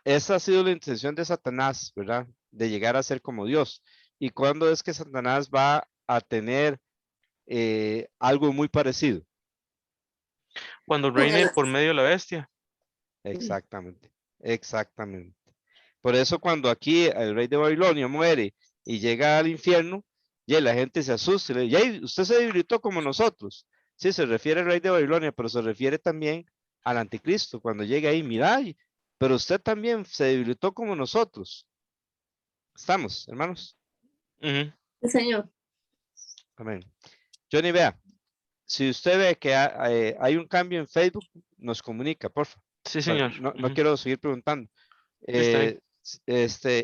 esa ha sido la intención de Satanás, ¿verdad? De llegar a ser como Dios. ¿Y cuándo es que Satanás va a tener algo muy parecido? Cuando Con reine el- por medio de la bestia. Exactamente, exactamente. Por eso cuando aquí el rey de Babilonia muere y llega al infierno, ya la gente se asusta y le dice, "Yay, usted se debilitó como nosotros." Sí, se refiere al rey de Babilonia, pero se refiere también al anticristo. Cuando llega ahí, mira, pero usted también se debilitó como nosotros. Estamos, hermanos. Ujú. Sí, señor. Amén. Johnny, vea, si usted ve que hay un cambio en Facebook, nos comunica, por favor. Sí, señor. No Ujú. quiero seguir preguntando. Sí, está bien.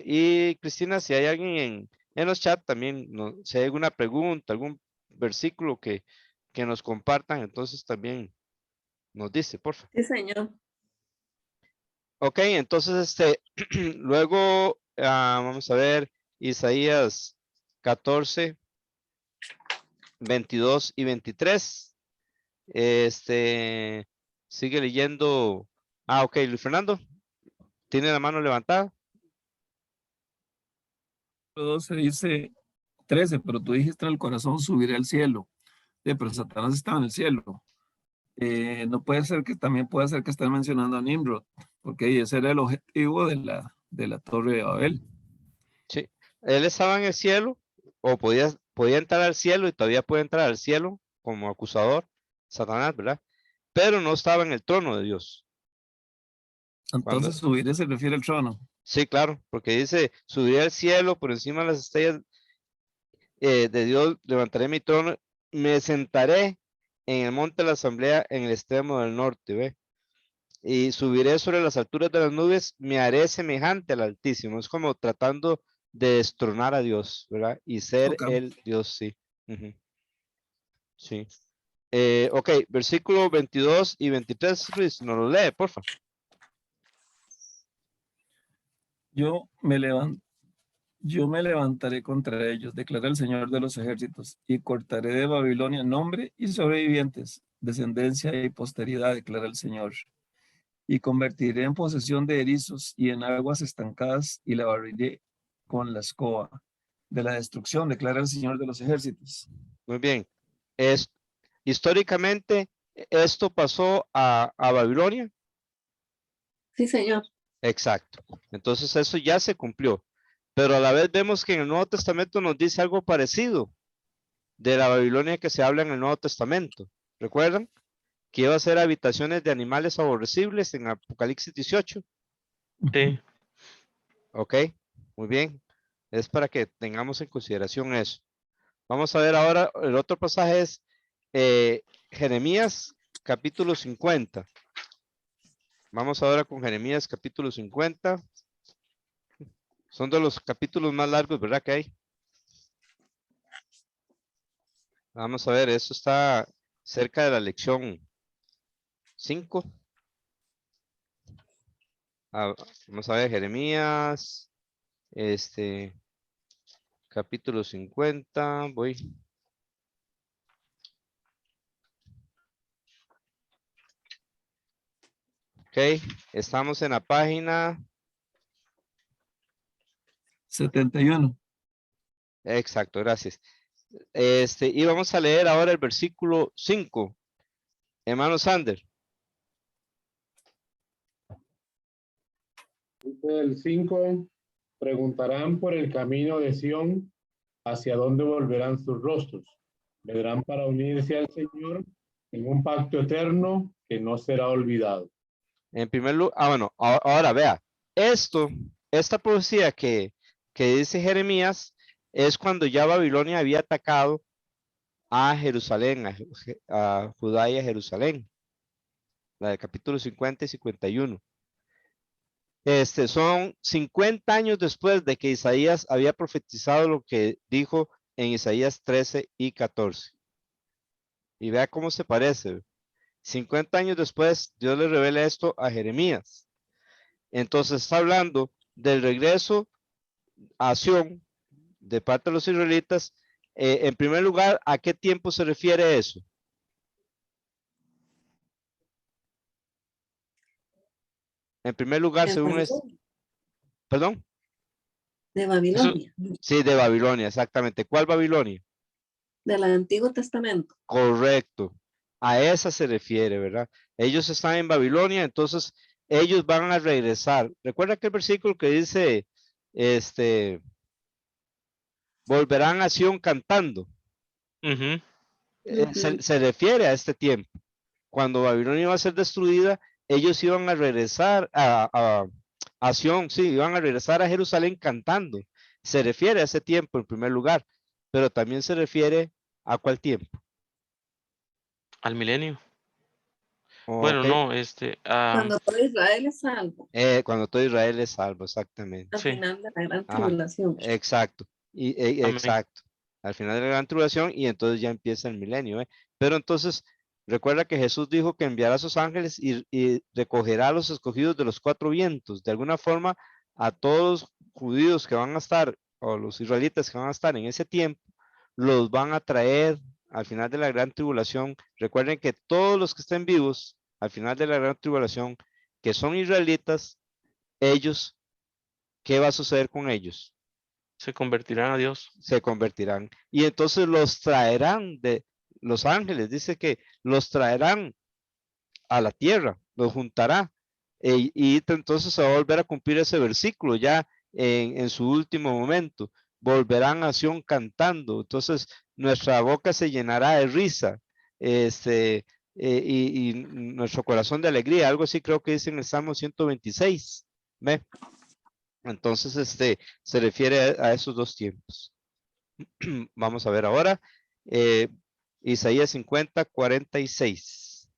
Y Cristina, si hay alguien en los chats también, si hay alguna pregunta, algún versículo que nos compartan, entonces también nos dice, por favor. Sí, señor. Ok, entonces luego vamos a ver Isaías 14, 22 y 23. Sigue leyendo. Ok, Luis Fernando, tiene la mano levantada. 12 dice 13, pero tú dijiste en el corazón subiré al cielo. Pero Satanás estaba en el cielo. No puede ser que también pueda ser que estén mencionando a Nimrod, porque ese era el objetivo de la Torre de Babel. Sí, él estaba en el cielo, o podía entrar al cielo y todavía puede entrar al cielo como acusador, Satanás, ¿verdad? Pero no estaba en el trono de Dios. Entonces Cuando, subiré se refiere al trono. sí, claro, porque dice, subiré al cielo por encima de las estrellas de Dios, levantaré mi trono, me sentaré en el monte de la asamblea en el extremo del norte, ¿ve? Y subiré sobre las alturas de las nubes, me haré semejante al Altísimo. Es como tratando de destronar a Dios, ¿verdad? Y ser Ok. el Dios, sí. Ujú. Sí. Ok, versículo 22 y 23, Luis, nos lo lee, por favor. Yo me levantaré contra ellos, declara el Señor de los ejércitos, y cortaré de Babilonia nombre y sobrevivientes, descendencia y posteridad, declara el Señor. Y convertiré en posesión de erizos y en aguas estancadas, y la barriré con la escoba de la destrucción, declara el Señor de los ejércitos. Muy bien. Es, históricamente, esto pasó a Babilonia. Sí, señor. Exacto. Entonces eso ya se cumplió. Pero a la vez vemos que en el Nuevo Testamento nos dice algo parecido de la Babilonia que se habla en el Nuevo Testamento. ¿Recuerdan? Que iba a ser habitaciones de animales aborrecibles en Apocalipsis 18. Sí. Ok, muy bien. Es para que tengamos en consideración eso. Vamos a ver ahora, el otro pasaje es Jeremías capítulo 50. Vamos ahora con Jeremías capítulo 50. Son de los capítulos más largos, ¿verdad que hay? Vamos a ver, eso está cerca de la lección 5. Vamos a ver, Jeremías, capítulo 50, voy. Ok, estamos en la página. 71. Exacto, gracias. Y vamos a leer ahora el versículo 5. Hermano Sander. Dice el 5, preguntarán por el camino de Sión, hacia dónde volverán sus rostros. Vendrán para unirse al Señor en un pacto eterno que no será olvidado. En primer lugar, bueno, ahora vea, esta profecía que dice Jeremías es cuando ya Babilonia había atacado a Jerusalén, a Judá y a Jerusalén, la del capítulo 50 y 51. Son 50 años después de que Isaías había profetizado lo que dijo en Isaías 13 y 14. Y vea cómo se parece. 50 años después, Dios le revela esto a Jeremías. Entonces está hablando del regreso a Sión de parte de los israelitas. En primer lugar, ¿a qué tiempo se refiere eso? En primer lugar, De según Babilonia. perdón, De Babilonia, sí, de Babilonia, exactamente. ¿Cuál Babilonia? del Antiguo Testamento. Correcto. A esa se refiere, ¿verdad? Ellos están en Babilonia, entonces ellos van a regresar. Recuerda que el versículo que dice, volverán a Sión cantando. Ujú. Se refiere a este tiempo. Cuando Babilonia iba a ser destruida, ellos iban a regresar a Sión, sí, iban a regresar a Jerusalén cantando. Se refiere a ese tiempo en primer lugar, pero también se refiere a cuál tiempo. Al milenio. Bueno, Ok, no, Cuando todo Israel es salvo, cuando todo Israel es salvo, exactamente. al sí, final de la gran Ajá, tribulación. exacto. amén. Exacto. Al final de la gran tribulación y entonces ya empieza el milenio. Pero entonces, recuerda que Jesús dijo que enviará a sus ángeles y recogerá a los escogidos de los cuatro vientos. De alguna forma, a todos los judíos que van a estar, o los israelitas que van a estar en ese tiempo, los van a traer al final de la gran tribulación. Recuerden que todos los que estén vivos al final de la gran tribulación, que son israelitas, ellos, ¿qué va a suceder con ellos? Se convertirán a Dios. Se convertirán. Y entonces los traerán de los ángeles, dice que los traerán a la tierra, los juntará. Y entonces se va a volver a cumplir ese versículo ya en su último momento. Volverán a Sión cantando. Entonces nuestra boca se llenará de risa. Y nuestro corazón de alegría, algo así creo que dice en el Salmo 126. ¿Ve? Entonces, se refiere a esos dos tiempos. Vamos a ver ahora. Isaías 50, 46.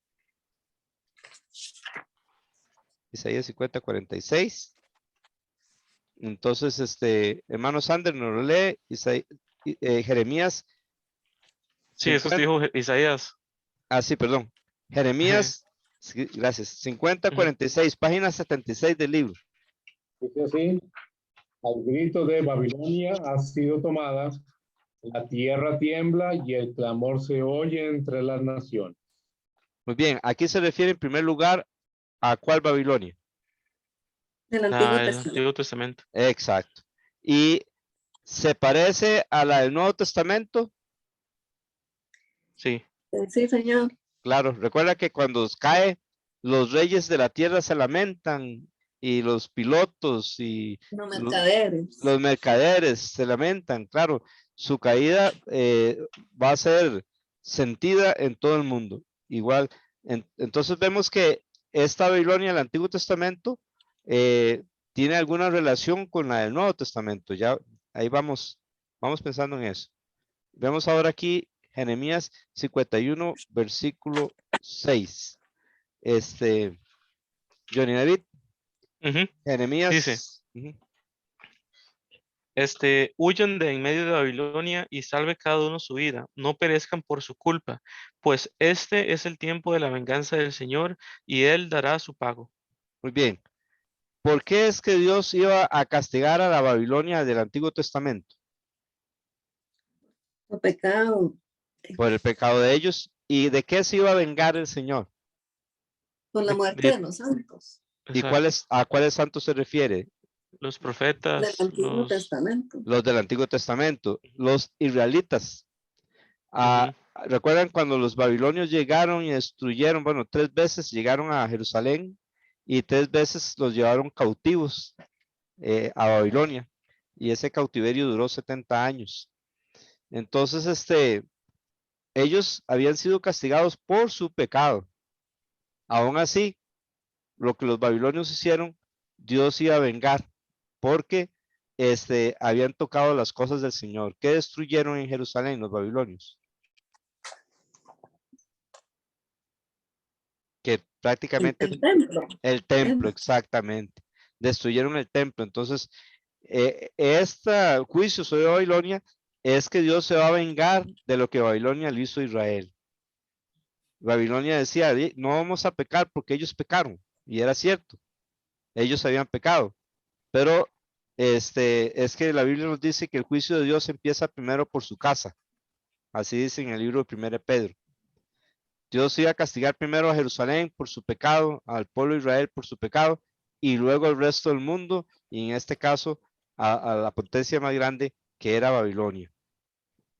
Isaías 50, 46. Entonces, hermano Sander nos lo lee. Jeremías Sí, eso 50. dijo Isaías. Sí, perdón. Jeremías, sí, gracias. 50, Ujú. 46, página 76 del libro. Dice así, al grito de Babilonia ha sido tomada, la tierra tiembla y el clamor se oye entre las naciones. Muy bien, aquí se refiere en primer lugar a cuál Babilonia. Del Antiguo El Testamento. Antiguo Testamento. Exacto. Y se parece a la del Nuevo Testamento. Sí, Sí, Señor. Claro, recuerda que cuando cae, los reyes de la tierra se lamentan y los pilotos y Los mercaderes. los mercaderes se lamentan, claro, su caída va a ser sentida en todo el mundo. Igual, entonces vemos que esta Babilonia del Antiguo Testamento tiene alguna relación con la del Nuevo Testamento. Ya ahí vamos pensando en eso. Vemos ahora aquí Jeremías 51, versículo 6. Johnny David, Ujú. Jeremías. Dice. Ujú. Huyan de en medio de Babilonia y salve cada uno su vida, no perezcan por su culpa, pues este es el tiempo de la venganza del Señor y él dará su pago. Muy bien. ¿Por qué es que Dios iba a castigar a la Babilonia del Antiguo Testamento? Por pecado. Por el pecado de ellos. ¿Y de qué se iba a vengar el Señor? Por la De- muerte de- de los santos. ¿Y Exacto. a cuáles santos se refiere? Los Del profetas, Antiguo Testamento. Los del Antiguo Testamento, los israelitas. Ujú. ¿Recuerdan cuando los babilonios llegaron y destruyeron? Bueno, 3 veces llegaron a Jerusalén y 3 veces los llevaron cautivos a Babilonia. Y ese cautiverio duró 70 años. Entonces, ellos habían sido castigados por su pecado. Aún así, lo que los babilonios hicieron, Dios iba a vengar, porque habían tocado las cosas del Señor. ¿Qué destruyeron en Jerusalén los babilonios? Que prácticamente El templo. el templo, exactamente. Destruyeron el templo. Entonces, este juicio sobre Babilonia es que Dios se va a vengar de lo que Babilonia le hizo a Israel. Babilonia decía, no vamos a pecar porque ellos pecaron. Y era cierto, ellos habían pecado. Pero es que la Biblia nos dice que el juicio de Dios empieza primero por su casa. Así dice en el libro de 1 Pedro. Dios iba a castigar primero a Jerusalén por su pecado, al pueblo de Israel por su pecado, y luego al resto del mundo, y en este caso a la potencia más grande que era Babilonia.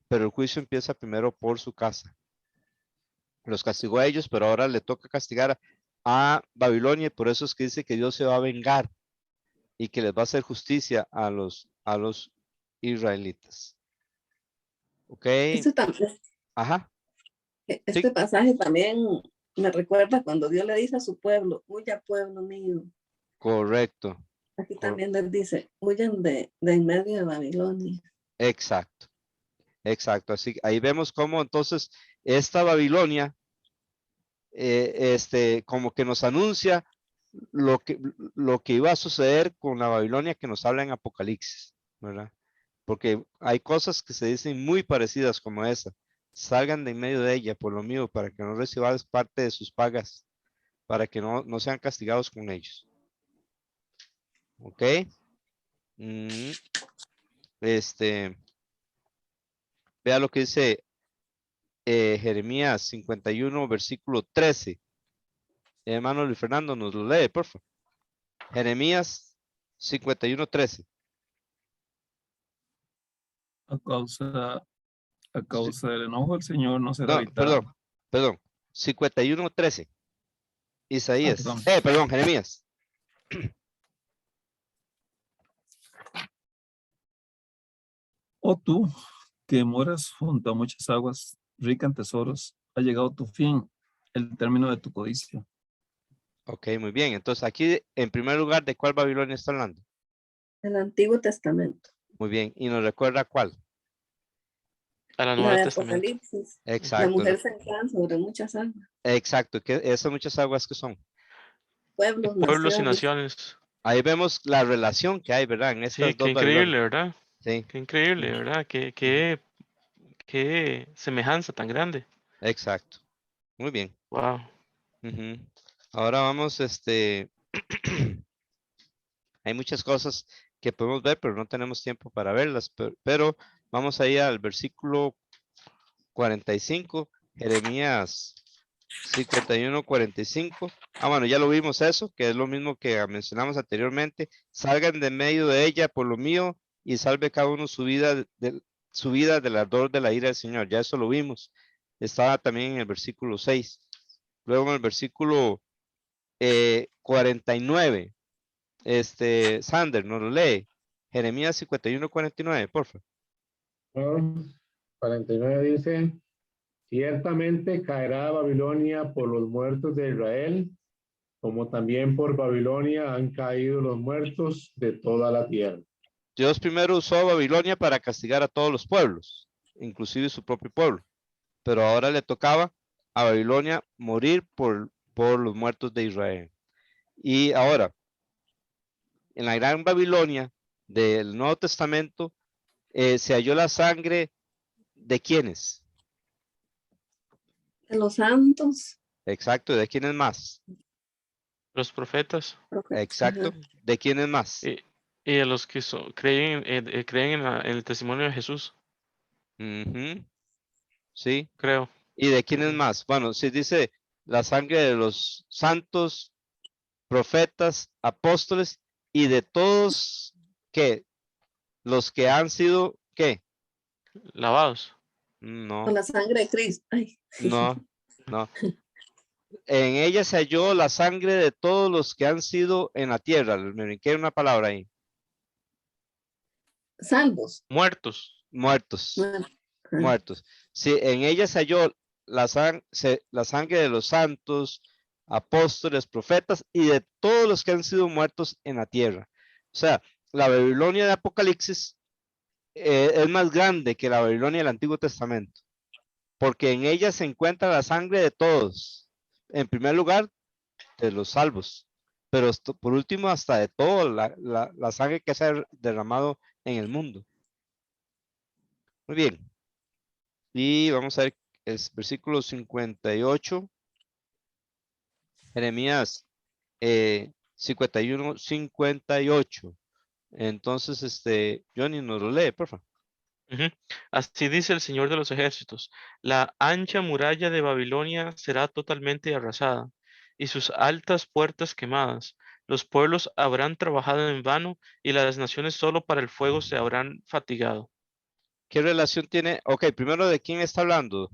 Pero el juicio empieza primero por su casa. Los castigó a ellos, pero ahora le toca castigar a Babilonia, y por eso es que dice que Dios se va a vengar y que les va a hacer justicia a los israelitas. ¿Ok? Ajá. Sí, Este pasaje también me recuerda cuando Dios le dice a su pueblo, huya pueblo mío. correcto. Aquí también les dice, huyan de en medio de Babilonia. Exacto. Exacto. Así ahí vemos cómo entonces esta Babilonia, como que nos anuncia lo que iba a suceder con la Babilonia que nos habla en Apocalipsis, ¿verdad? Porque hay cosas que se dicen muy parecidas como esa. Salgan de en medio de ella por lo mío, para que no recibáis parte de sus pagas, para que no sean castigados con ellos. ¿Ok? Vea lo que dice Jeremías 51, versículo 13. Hermano Luis Fernando, nos lo lee, por favor. Jeremías 51, 13. A causa del enojo del Señor no será No, habitado. perdón. 51, 13. Isaías. Perdón. Jeremías. Oh tú, que moras junto a muchas aguas, rica en tesoros, ha llegado tu fin, el término de tu codicia. Ok, muy bien. Entonces aquí, en primer lugar, ¿de cuál Babilonia está hablando? El Antiguo Testamento. Muy bien. ¿Y nos recuerda cuál? A la La Nueva de Testamento. Apocalipsis. La Exacto. mujer se encara sobre muchas aguas. Exacto. Esas muchas aguas que son. Pueblos, Pueblos y naciones. naciones. Ahí vemos la relación que hay, ¿verdad? En Sí, estas qué dos increíble, Babilonias. ¿verdad? Sí, Qué increíble, ¿verdad? Qué semejanza tan grande. exacto. Muy bien. Wow. Ujú. Ahora vamos, hay muchas cosas que podemos ver, pero no tenemos tiempo para verlas, pero vamos a ir al versículo 45, Jeremías 51, 45. Bueno, ya lo vimos eso, que es lo mismo que mencionamos anteriormente. Salgan de medio de ella por lo mío y salve cada uno su vida del ardor de la ira del Señor. Ya eso lo vimos. Estaba también en el versículo 6. Luego en el versículo 49. Sander, nos lo lee. Jeremías 51:49, por favor. 49 dice, ciertamente caerá Babilonia por los muertos de Israel, como también por Babilonia han caído los muertos de toda la tierra. Dios primero usó a Babilonia para castigar a todos los pueblos, inclusive su propio pueblo. Pero ahora le tocaba a Babilonia morir por los muertos de Israel. Y ahora, en la gran Babilonia del Nuevo Testamento, se halló la sangre de quiénes. De los santos. Exacto, ¿de quiénes más? Los profetas Exacto, Ajá. ¿de quiénes más? y de los que creen en el testimonio de Jesús, Ujú, sí, creo. ¿y de quiénes Ujú. más? Bueno, si dice la sangre de los santos, profetas, apóstoles y de todos, ¿qué? Los que han sido, ¿qué? Lavados. Con No, la sangre de Cristo. Ay, no, no. En ella se halló la sangre de todos los que han sido en la tierra. Me brinqué una palabra ahí. salvos. Muertos. Muertos, Ajá. muertos. Sí, en ella se halló la sangre de los santos, apóstoles, profetas y de todos los que han sido muertos en la tierra. O sea, la Babilonia de Apocalipsis es más grande que la Babilonia del Antiguo Testamento, porque en ella se encuentra la sangre de todos. En primer lugar, de los salvos, pero por último, hasta de todo, la sangre que se ha derramado en el mundo. Muy bien. Y vamos a ver el versículo 58. Jeremías 51, 58. Entonces, Johnny nos lo lee, por favor. Ujú. Así dice el Señor de los ejércitos: la ancha muralla de Babilonia será totalmente arrasada y sus altas puertas quemadas. Los pueblos habrán trabajado en vano y las naciones solo para el fuego se habrán fatigado. ¿Qué relación tiene? Ok, primero, ¿de quién está hablando?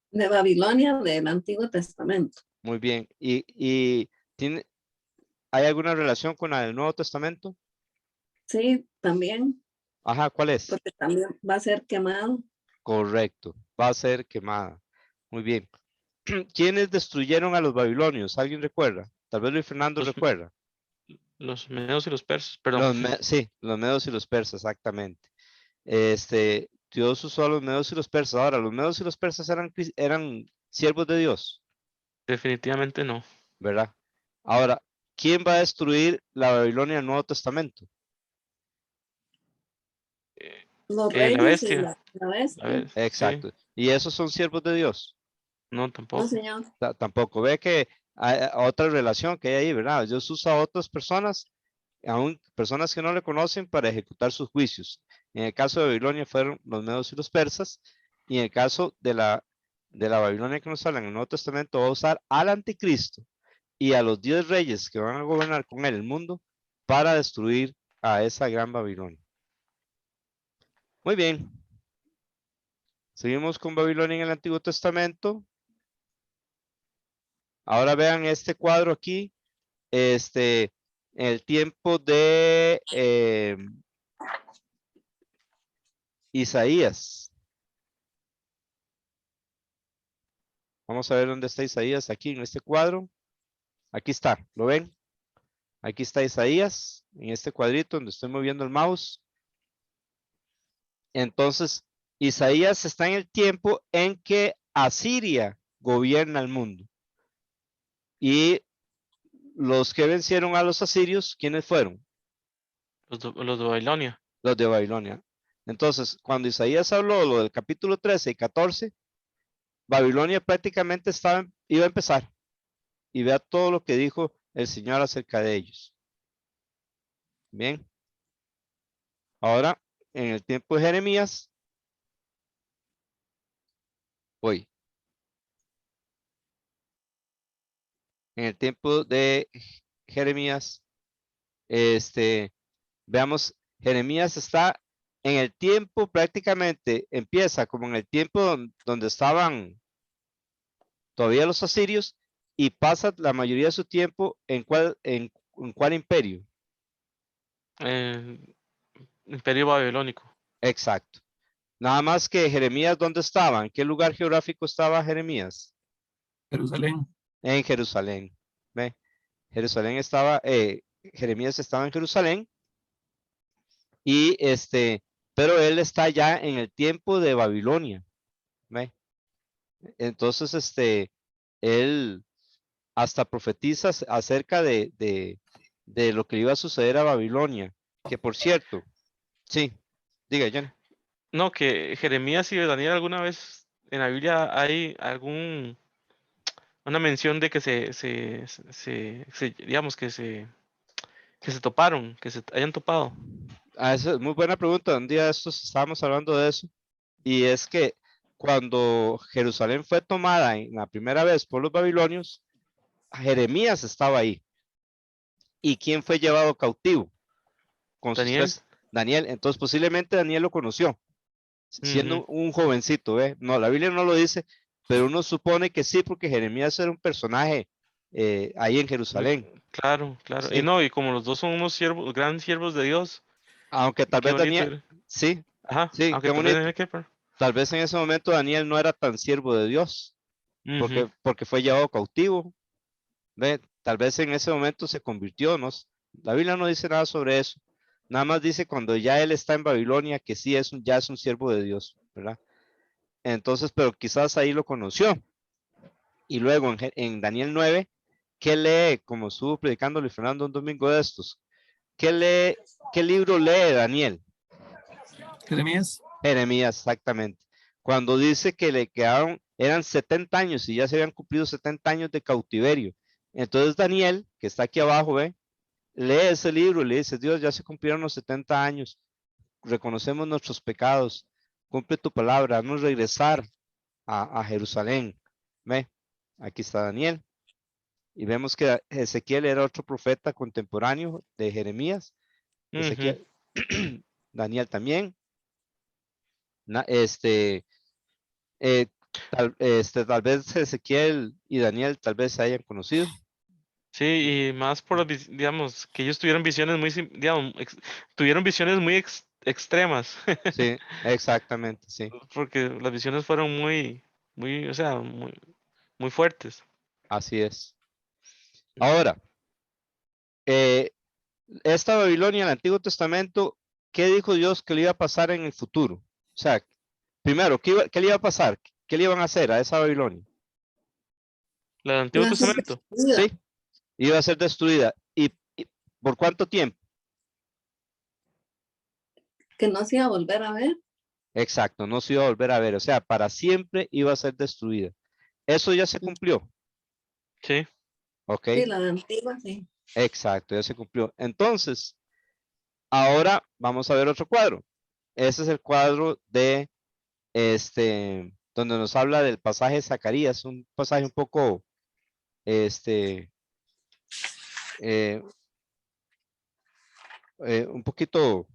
De Babilonia del Antiguo Testamento. Muy bien. ¿Y hay alguna relación con la del Nuevo Testamento? Sí, también, Ajá, ¿cuál es? porque también va a ser quemado. Correcto, va a ser quemada. Muy bien. ¿Quiénes destruyeron a los babilonios? ¿Alguien recuerda? Tal vez Luis Fernando Los, recuerda. los medos y los persas, perdón. Sí, los medos y los persas, exactamente. Dios usó a los medos y los persas. Ahora, los medos y los persas eran siervos de Dios, Definitivamente no. ¿verdad? Ahora, ¿quién va a destruir la Babilonia del Nuevo Testamento? Los La reyes y bestia. la La bestia. sí, Exacto. ¿Y esos son siervos de Dios? no, No, tampoco. señor. Tampoco. Ve que hay otra relación que hay ahí, ¿verdad? Dios usa a otras personas, aún personas que no le conocen, para ejecutar sus juicios. En el caso de Babilonia fueron los medos y los persas, y en el caso de la Babilonia que nos habla en el Nuevo Testamento, va a usar al anticristo y a los 10 reyes que van a gobernar con él el mundo para destruir a esa gran Babilonia. Muy bien. Seguimos con Babilonia en el Antiguo Testamento. Ahora vean este cuadro aquí. En el tiempo de Isaías. Vamos a ver dónde está Isaías aquí en este cuadro. Aquí está, ¿lo ven? Aquí está Isaías en este cuadrito donde estoy moviendo el mouse. Entonces, Isaías está en el tiempo en que Asiria gobierna el mundo. Y los que vencieron a los asirios, ¿quiénes fueron? Los de Babilonia. Los de Babilonia. Entonces, cuando Isaías habló lo del capítulo 13 y 14, Babilonia prácticamente iba a empezar. Y vea todo lo que dijo el Señor acerca de ellos. Bien. Ahora, en el tiempo de Jeremías, voy. En el tiempo de Jeremías, veamos, Jeremías está en el tiempo prácticamente, empieza como en el tiempo donde estaban todavía los asirios y pasa la mayoría de su tiempo en en cuál imperio? Imperio Babilónico. Exacto. Nada más que Jeremías, ¿dónde estaba? ¿En qué lugar geográfico estaba Jeremías? Jerusalén. En Jerusalén. ¿Ve? Jerusalén estaba, Jeremías estaba en Jerusalén y pero él está ya en el tiempo de Babilonia. ¿Ve? Entonces, él hasta profetiza acerca de lo que iba a suceder a Babilonia. Que por cierto, sí, diga, Jenny. No, que Jeremías y Daniel alguna vez en la Biblia hay una mención de que digamos que se toparon, que se hayan topado. Esa es muy buena pregunta. Un día de estos estábamos hablando de eso. Y es que cuando Jerusalén fue tomada en la primera vez por los babilonios, Jeremías estaba ahí. ¿Y quién fue llevado cautivo? Con sus Daniel. Daniel. Entonces posiblemente Daniel lo conoció, siendo Ujú. un jovencito, ¿eh? No, la Biblia no lo dice, pero uno supone que sí, porque Jeremías era un personaje ahí en Jerusalén. Claro, claro. Y Sí, no, y como los dos son unos siervos, grandes siervos de Dios, aunque tal qué vez bonito. Daniel, sí, Ajá, sí, aunque qué tal vez bonito. Daniel quepa. Tal vez en ese momento Daniel no era tan siervo de Dios, Ujú. porque fue llevado cautivo. ¿Ve? Tal vez en ese momento se convirtió, ¿no? La Biblia no dice nada sobre eso. Nada más dice cuando ya él está en Babilonia que sí ya es un siervo de Dios, ¿verdad? Entonces, pero quizás ahí lo conoció. Y luego en Daniel 9, ¿qué lee? Como estuvo predicando Luis Fernando un domingo de estos. ¿Qué lee? ¿Qué libro lee Daniel? Jeremías. Jeremías, exactamente. Cuando dice que le quedaron, eran 70 años y ya se habían cumplido 70 años de cautiverio. Entonces Daniel, que está aquí abajo, ¿ve? Lee ese libro y le dice, Dios, ya se cumplieron los 70 años, reconocemos nuestros pecados, cumple tu palabra, haznos regresar a Jerusalén. ¿Ve? Aquí está Daniel. Y vemos que Ezequiel era otro profeta contemporáneo de Jeremías. Ujú. Ezequiel, Daniel también. Tal vez Ezequiel y Daniel tal vez se hayan conocido. Sí, y más por, digamos, que ellos tuvieron visiones muy, digamos, tuvieron visiones muy extremas, Sí, exactamente, sí, porque las visiones fueron o sea, muy fuertes. así es. Ahora, eh, esta Babilonia en el Antiguo Testamento, ¿qué dijo Dios que le iba a pasar en el futuro? O sea, primero, ¿qué le iba a pasar? ¿Qué le iban a hacer a esa Babilonia? ¿La del Antiguo Iba a ser Testamento? destruida, Sí, iba a ser destruida. ¿Y por cuánto tiempo? que no se iba a volver a ver. Exacto, no se iba a volver a ver. O sea, para siempre iba a ser destruida. Eso ya se cumplió. Sí. ¿Ok? Sí, la de antigua, sí. Exacto, ya se cumplió. Entonces, ahora vamos a ver otro cuadro. Ese es el cuadro de donde nos habla del pasaje de Zacarías, un pasaje un poco, eh, un poquito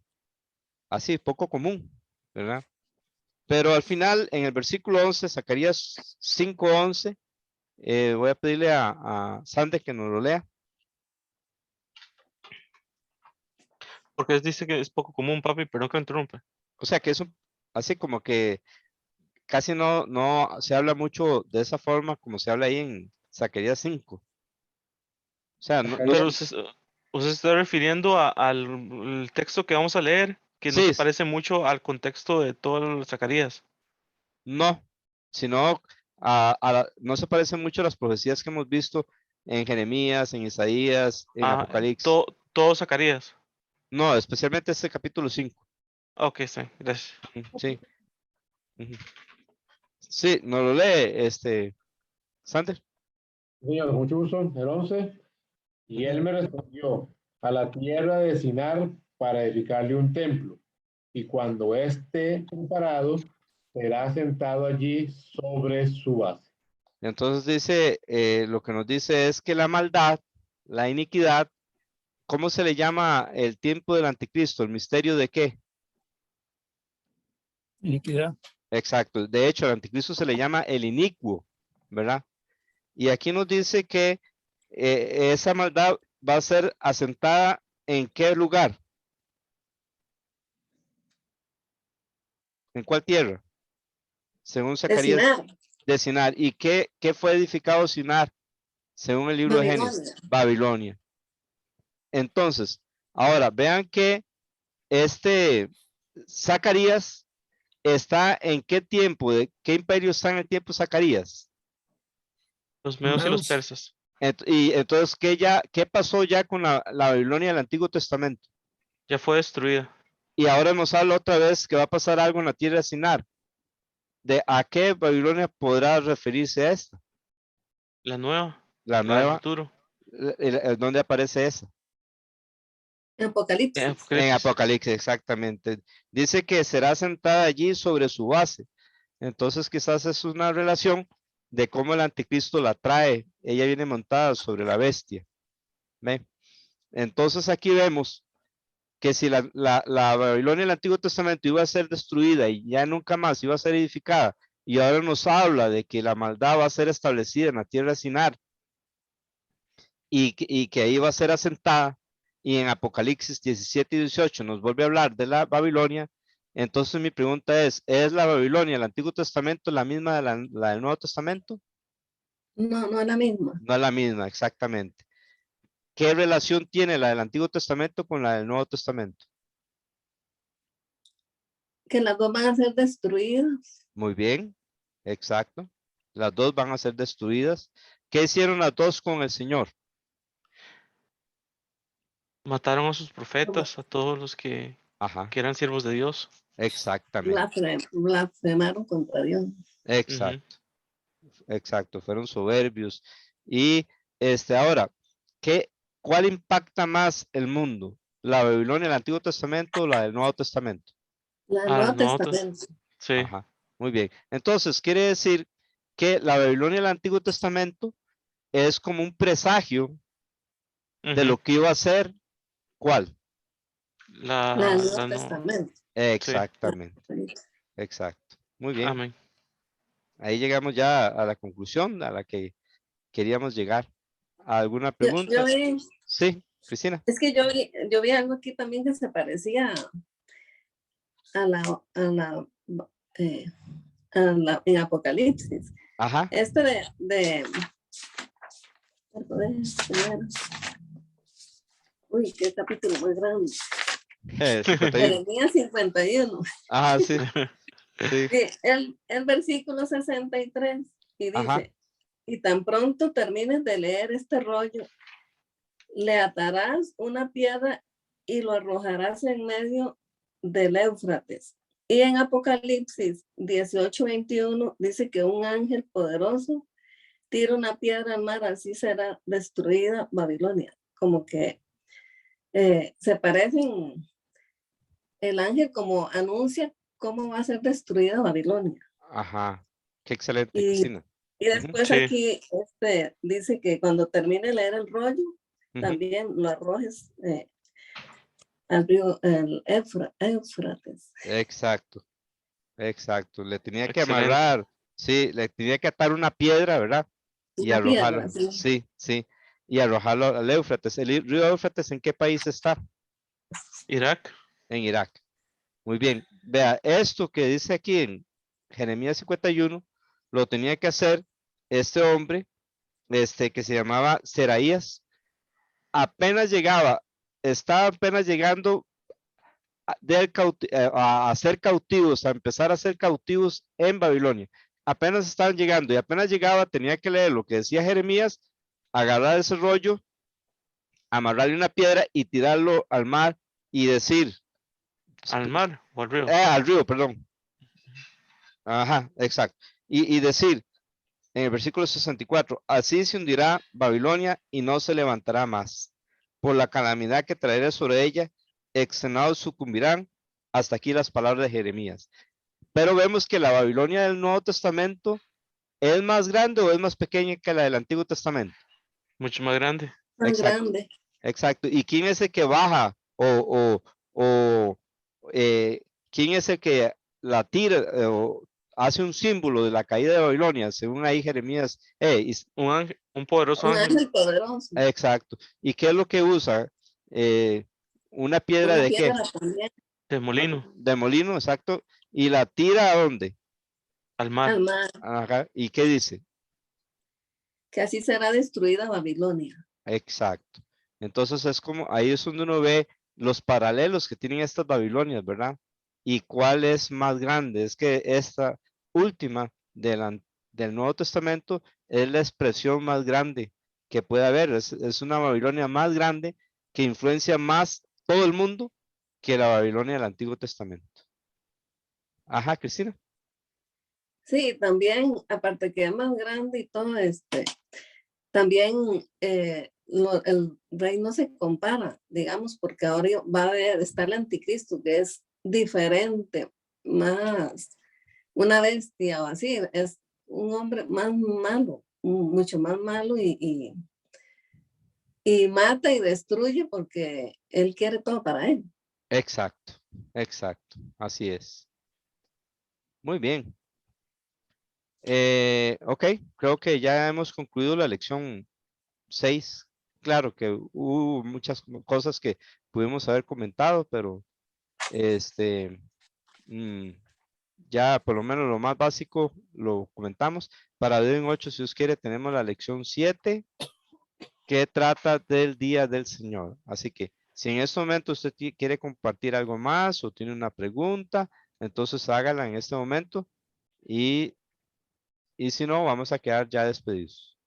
así, poco común, ¿verdad? Pero al final, en el versículo 11, Zacarías 5:11, voy a pedirle a Sande que nos lo lea. Porque dice que es poco común, papi, perdón que me interrumpa. O sea, que es así como que casi no se habla mucho de esa forma como se habla ahí en Zacarías 5. O sea, no Pero usted se está refiriendo al texto que vamos a leer, que no sí, se parece mucho al contexto de todo los Zacarías. no, sino no se parecen mucho a las profecías que hemos visto en Jeremías, en Isaías, en Ah, Apocalipsis. todo Zacarías. No, especialmente este capítulo 5. Ok, sí, gracias. Sí. Ujú. Sí, nos lo lee Sander. Señor, mucho gusto. El 11. Y él me respondió, a la tierra de Sinar para edificarle un templo. Y cuando esté preparado, será sentado allí sobre su base. Entonces dice, lo que nos dice es que la maldad, la iniquidad, ¿cómo se le llama el tiempo del anticristo? ¿El misterio de qué? Iniquidad. Exacto. De hecho, el anticristo se le llama el inicuo, ¿verdad? Y aquí nos dice que esa maldad va a ser asentada en qué lugar? ¿En cuál tierra? Según De Zacarías, Sinar, de Sinar. ¿Y qué fue edificado Sinar? Según el libro de Génesis, Babilonia. Babilonia. Entonces, ahora vean que Zacarías está en qué tiempo, de qué imperio está en el tiempo Zacarías. Los medos y los Medos. persas. Y entonces, ¿qué pasó ya con la Babilonia del Antiguo Testamento? Ya fue destruida. Y ahora nos habla otra vez que va a pasar algo en la tierra de Sinar. ¿De a qué Babilonia podrá referirse a esta? La nueva. La La del nueva, futuro. ¿dónde aparece esa? En Apocalipsis. En Apocalipsis. Apocalipsis, exactamente. Dice que será sentada allí sobre su base. Entonces quizás es una relación de cómo el anticristo la trae. Ella viene montada sobre la bestia. ¿Ve? Entonces aquí vemos que si la Babilonia del Antiguo Testamento iba a ser destruida y ya nunca más iba a ser edificada, y ahora nos habla de que la maldad va a ser establecida en la tierra de Sinar y que ahí va a ser asentada, y en Apocalipsis 17 y 18 nos vuelve a hablar de la Babilonia. Entonces mi pregunta es la Babilonia del Antiguo Testamento la misma de la del Nuevo Testamento? No, no es la misma. No es la misma, exactamente. ¿Qué relación tiene la del Antiguo Testamento con la del Nuevo Testamento? Que las dos van a ser destruidas. Muy bien, exacto. Las dos van a ser destruidas. ¿Qué hicieron las dos con el Señor? Mataron a sus profetas, a todos los que Ajá, eran siervos de Dios. exactamente, Blasfemaron contra Dios. Ujú. exacto. Fueron soberbios. Y ahora, ¿cuál impacta más el mundo? ¿La Babilonia del Antiguo Testamento o la del Nuevo Testamento? La del Ah, Nuevo no, Testamento. sí. Ajá, muy bien. Entonces, quiere decir que la Babilonia del Antiguo Testamento es como un presagio de Ujú. lo que iba a ser, ¿cuál? La del Nuevo La no. Testamento. Sí. Exactamente, exacto. Muy bien. Amén. Ahí llegamos ya a la conclusión a la que queríamos llegar. ¿Alguna Yo pregunta? vi, Sí, Cristina. es que yo vi algo aquí también que se parecía a eh, en Apocalipsis. Ajá. Este uy, qué capítulo muy grande. 51. Jeremías 51. Ajá, sí, sí. Sí, el versículo 63 y Ajá. dice, y tan pronto termines de leer este rollo, le atarás una piedra y lo arrojarás en medio del Éufrates. Y en Apocalipsis 18:21 dice que un ángel poderoso tira una piedra al mar, así será destruida Babilonia. Como que se parecen, el ángel como anuncia cómo va a ser destruida Babilonia. Ajá. Qué excelente, Y, Cristina. y después Sí. aquí dice que cuando termine de leer el rollo, Ujú. también lo arrojes al río, el Éufrates. Exacto, exacto. Le tenía que Excelente. amarrar, sí, le tenía que atar una piedra, ¿verdad? Y Una piedra, arrojarlo, sí. sí, sí. Y arrojarlo al Éufrates. ¿El río Éufrates en qué país está? Irak. En Irak. Muy bien. Vea, esto que dice aquí en Jeremías 51, lo tenía que hacer este hombre, que se llamaba Seraías. Apenas llegaba, estaba apenas llegando a ser cautivos, a empezar a ser cautivos en Babilonia. Apenas estaban llegando y apenas llegaba, tenía que leer lo que decía Jeremías, agarrar ese rollo, amarrarle una piedra y tirarlo al mar y decir, Al mar o al río. al río, perdón. Ajá, exacto. Y decir en el versículo 64, así se hundirá Babilonia y no se levantará más. Por la calamidad que traeré sobre ella, extenuados sucumbirán. Hasta aquí las palabras de Jeremías. Pero vemos que la Babilonia del Nuevo Testamento es más grande o es más pequeña que la del Antiguo Testamento. Mucho más grande. Tan Exacto, grande. exacto. ¿Y quién es el que baja o quién es el que la tira hace un símbolo de la caída de Babilonia, según ahí Jeremías. Un ángel, un poderoso Un ángel ángel poderoso. Exacto. ¿Y qué es lo que usa? Una piedra Una de qué? piedra también de molino De molino, exacto. ¿Y la tira a dónde? al mar. al mar, Ajá. ¿Y qué dice? que así será destruida Babilonia. Exacto. Entonces es como, ahí es donde uno ve los paralelos que tienen estas Babilonias, ¿verdad? Y cuál es más grande. Es que esta última del Nuevo Testamento es la expresión más grande que puede haber. Es una Babilonia más grande que influencia más todo el mundo que la Babilonia del Antiguo Testamento. Ajá, Cristina. Sí, también, aparte que es más grande y todo, también el reino se compara, digamos, porque ahora va a haber, está el anticristo, que es diferente, más una bestia o así, es un hombre más malo, mucho más malo y mata y destruye porque él quiere todo para él. Exacto, exacto. Así es. Muy bien. Ok, creo que ya hemos concluido la lección 6. Claro que hubo muchas cosas que pudimos haber comentado, pero mm, ya por lo menos lo más básico lo comentamos. Para hoy en 8, si Dios quiere, tenemos la lección 7 que trata del día del Señor. Así que si en este momento usted quiere compartir algo más o tiene una pregunta, entonces hágala en este momento y si no, vamos a quedar ya despedidos.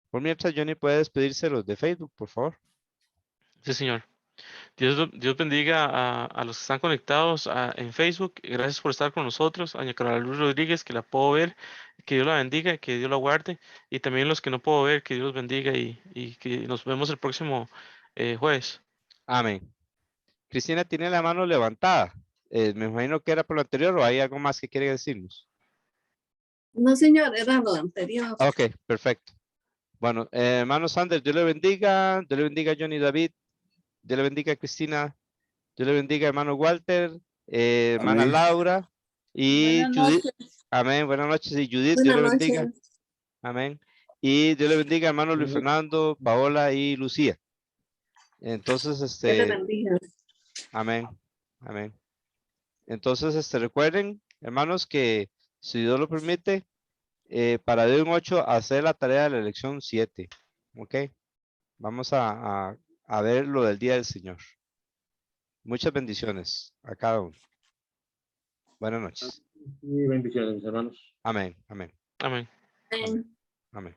Por mientras, Johnny puede despedirse los de Facebook, por favor. Sí, señor. Dios bendiga a los que están conectados en Facebook. Gracias por estar con nosotros. A doña Carla Luz Rodríguez, que la puedo ver. Que Dios la bendiga, que Dios la guarde. Y también los que no puedo ver, que Dios bendiga y que nos vemos el próximo jueves. Amén. Cristina tiene la mano levantada. Me imagino que era por lo anterior o hay algo más que quiere decirnos. No, señor, era lo anterior. Ok, perfecto. Bueno, hermano Sanders, Dios le bendiga. Dios le bendiga a Johnny David. Dios le bendiga a Cristina. Dios le bendiga, hermano Walter, hermana Amén. Laura y Buenas Judith. noches. Amén. Buenas noches. Y Judith, Dios Buenas le bendiga. noches. Amén. Y Dios le bendiga, hermano Luis Fernando, Paola y Lucía. Entonces, Que le bendiga. amén. Amén. Entonces, recuerden, hermanos, que si Dios lo permite, para de un 8 hacer la tarea de la lección 7. ¿Ok? Vamos a ver lo del día del Señor. Muchas bendiciones a cada uno. Buenas noches. Y bendiciones, mis hermanos. Amén. Amén. Amén. Amén. Amén.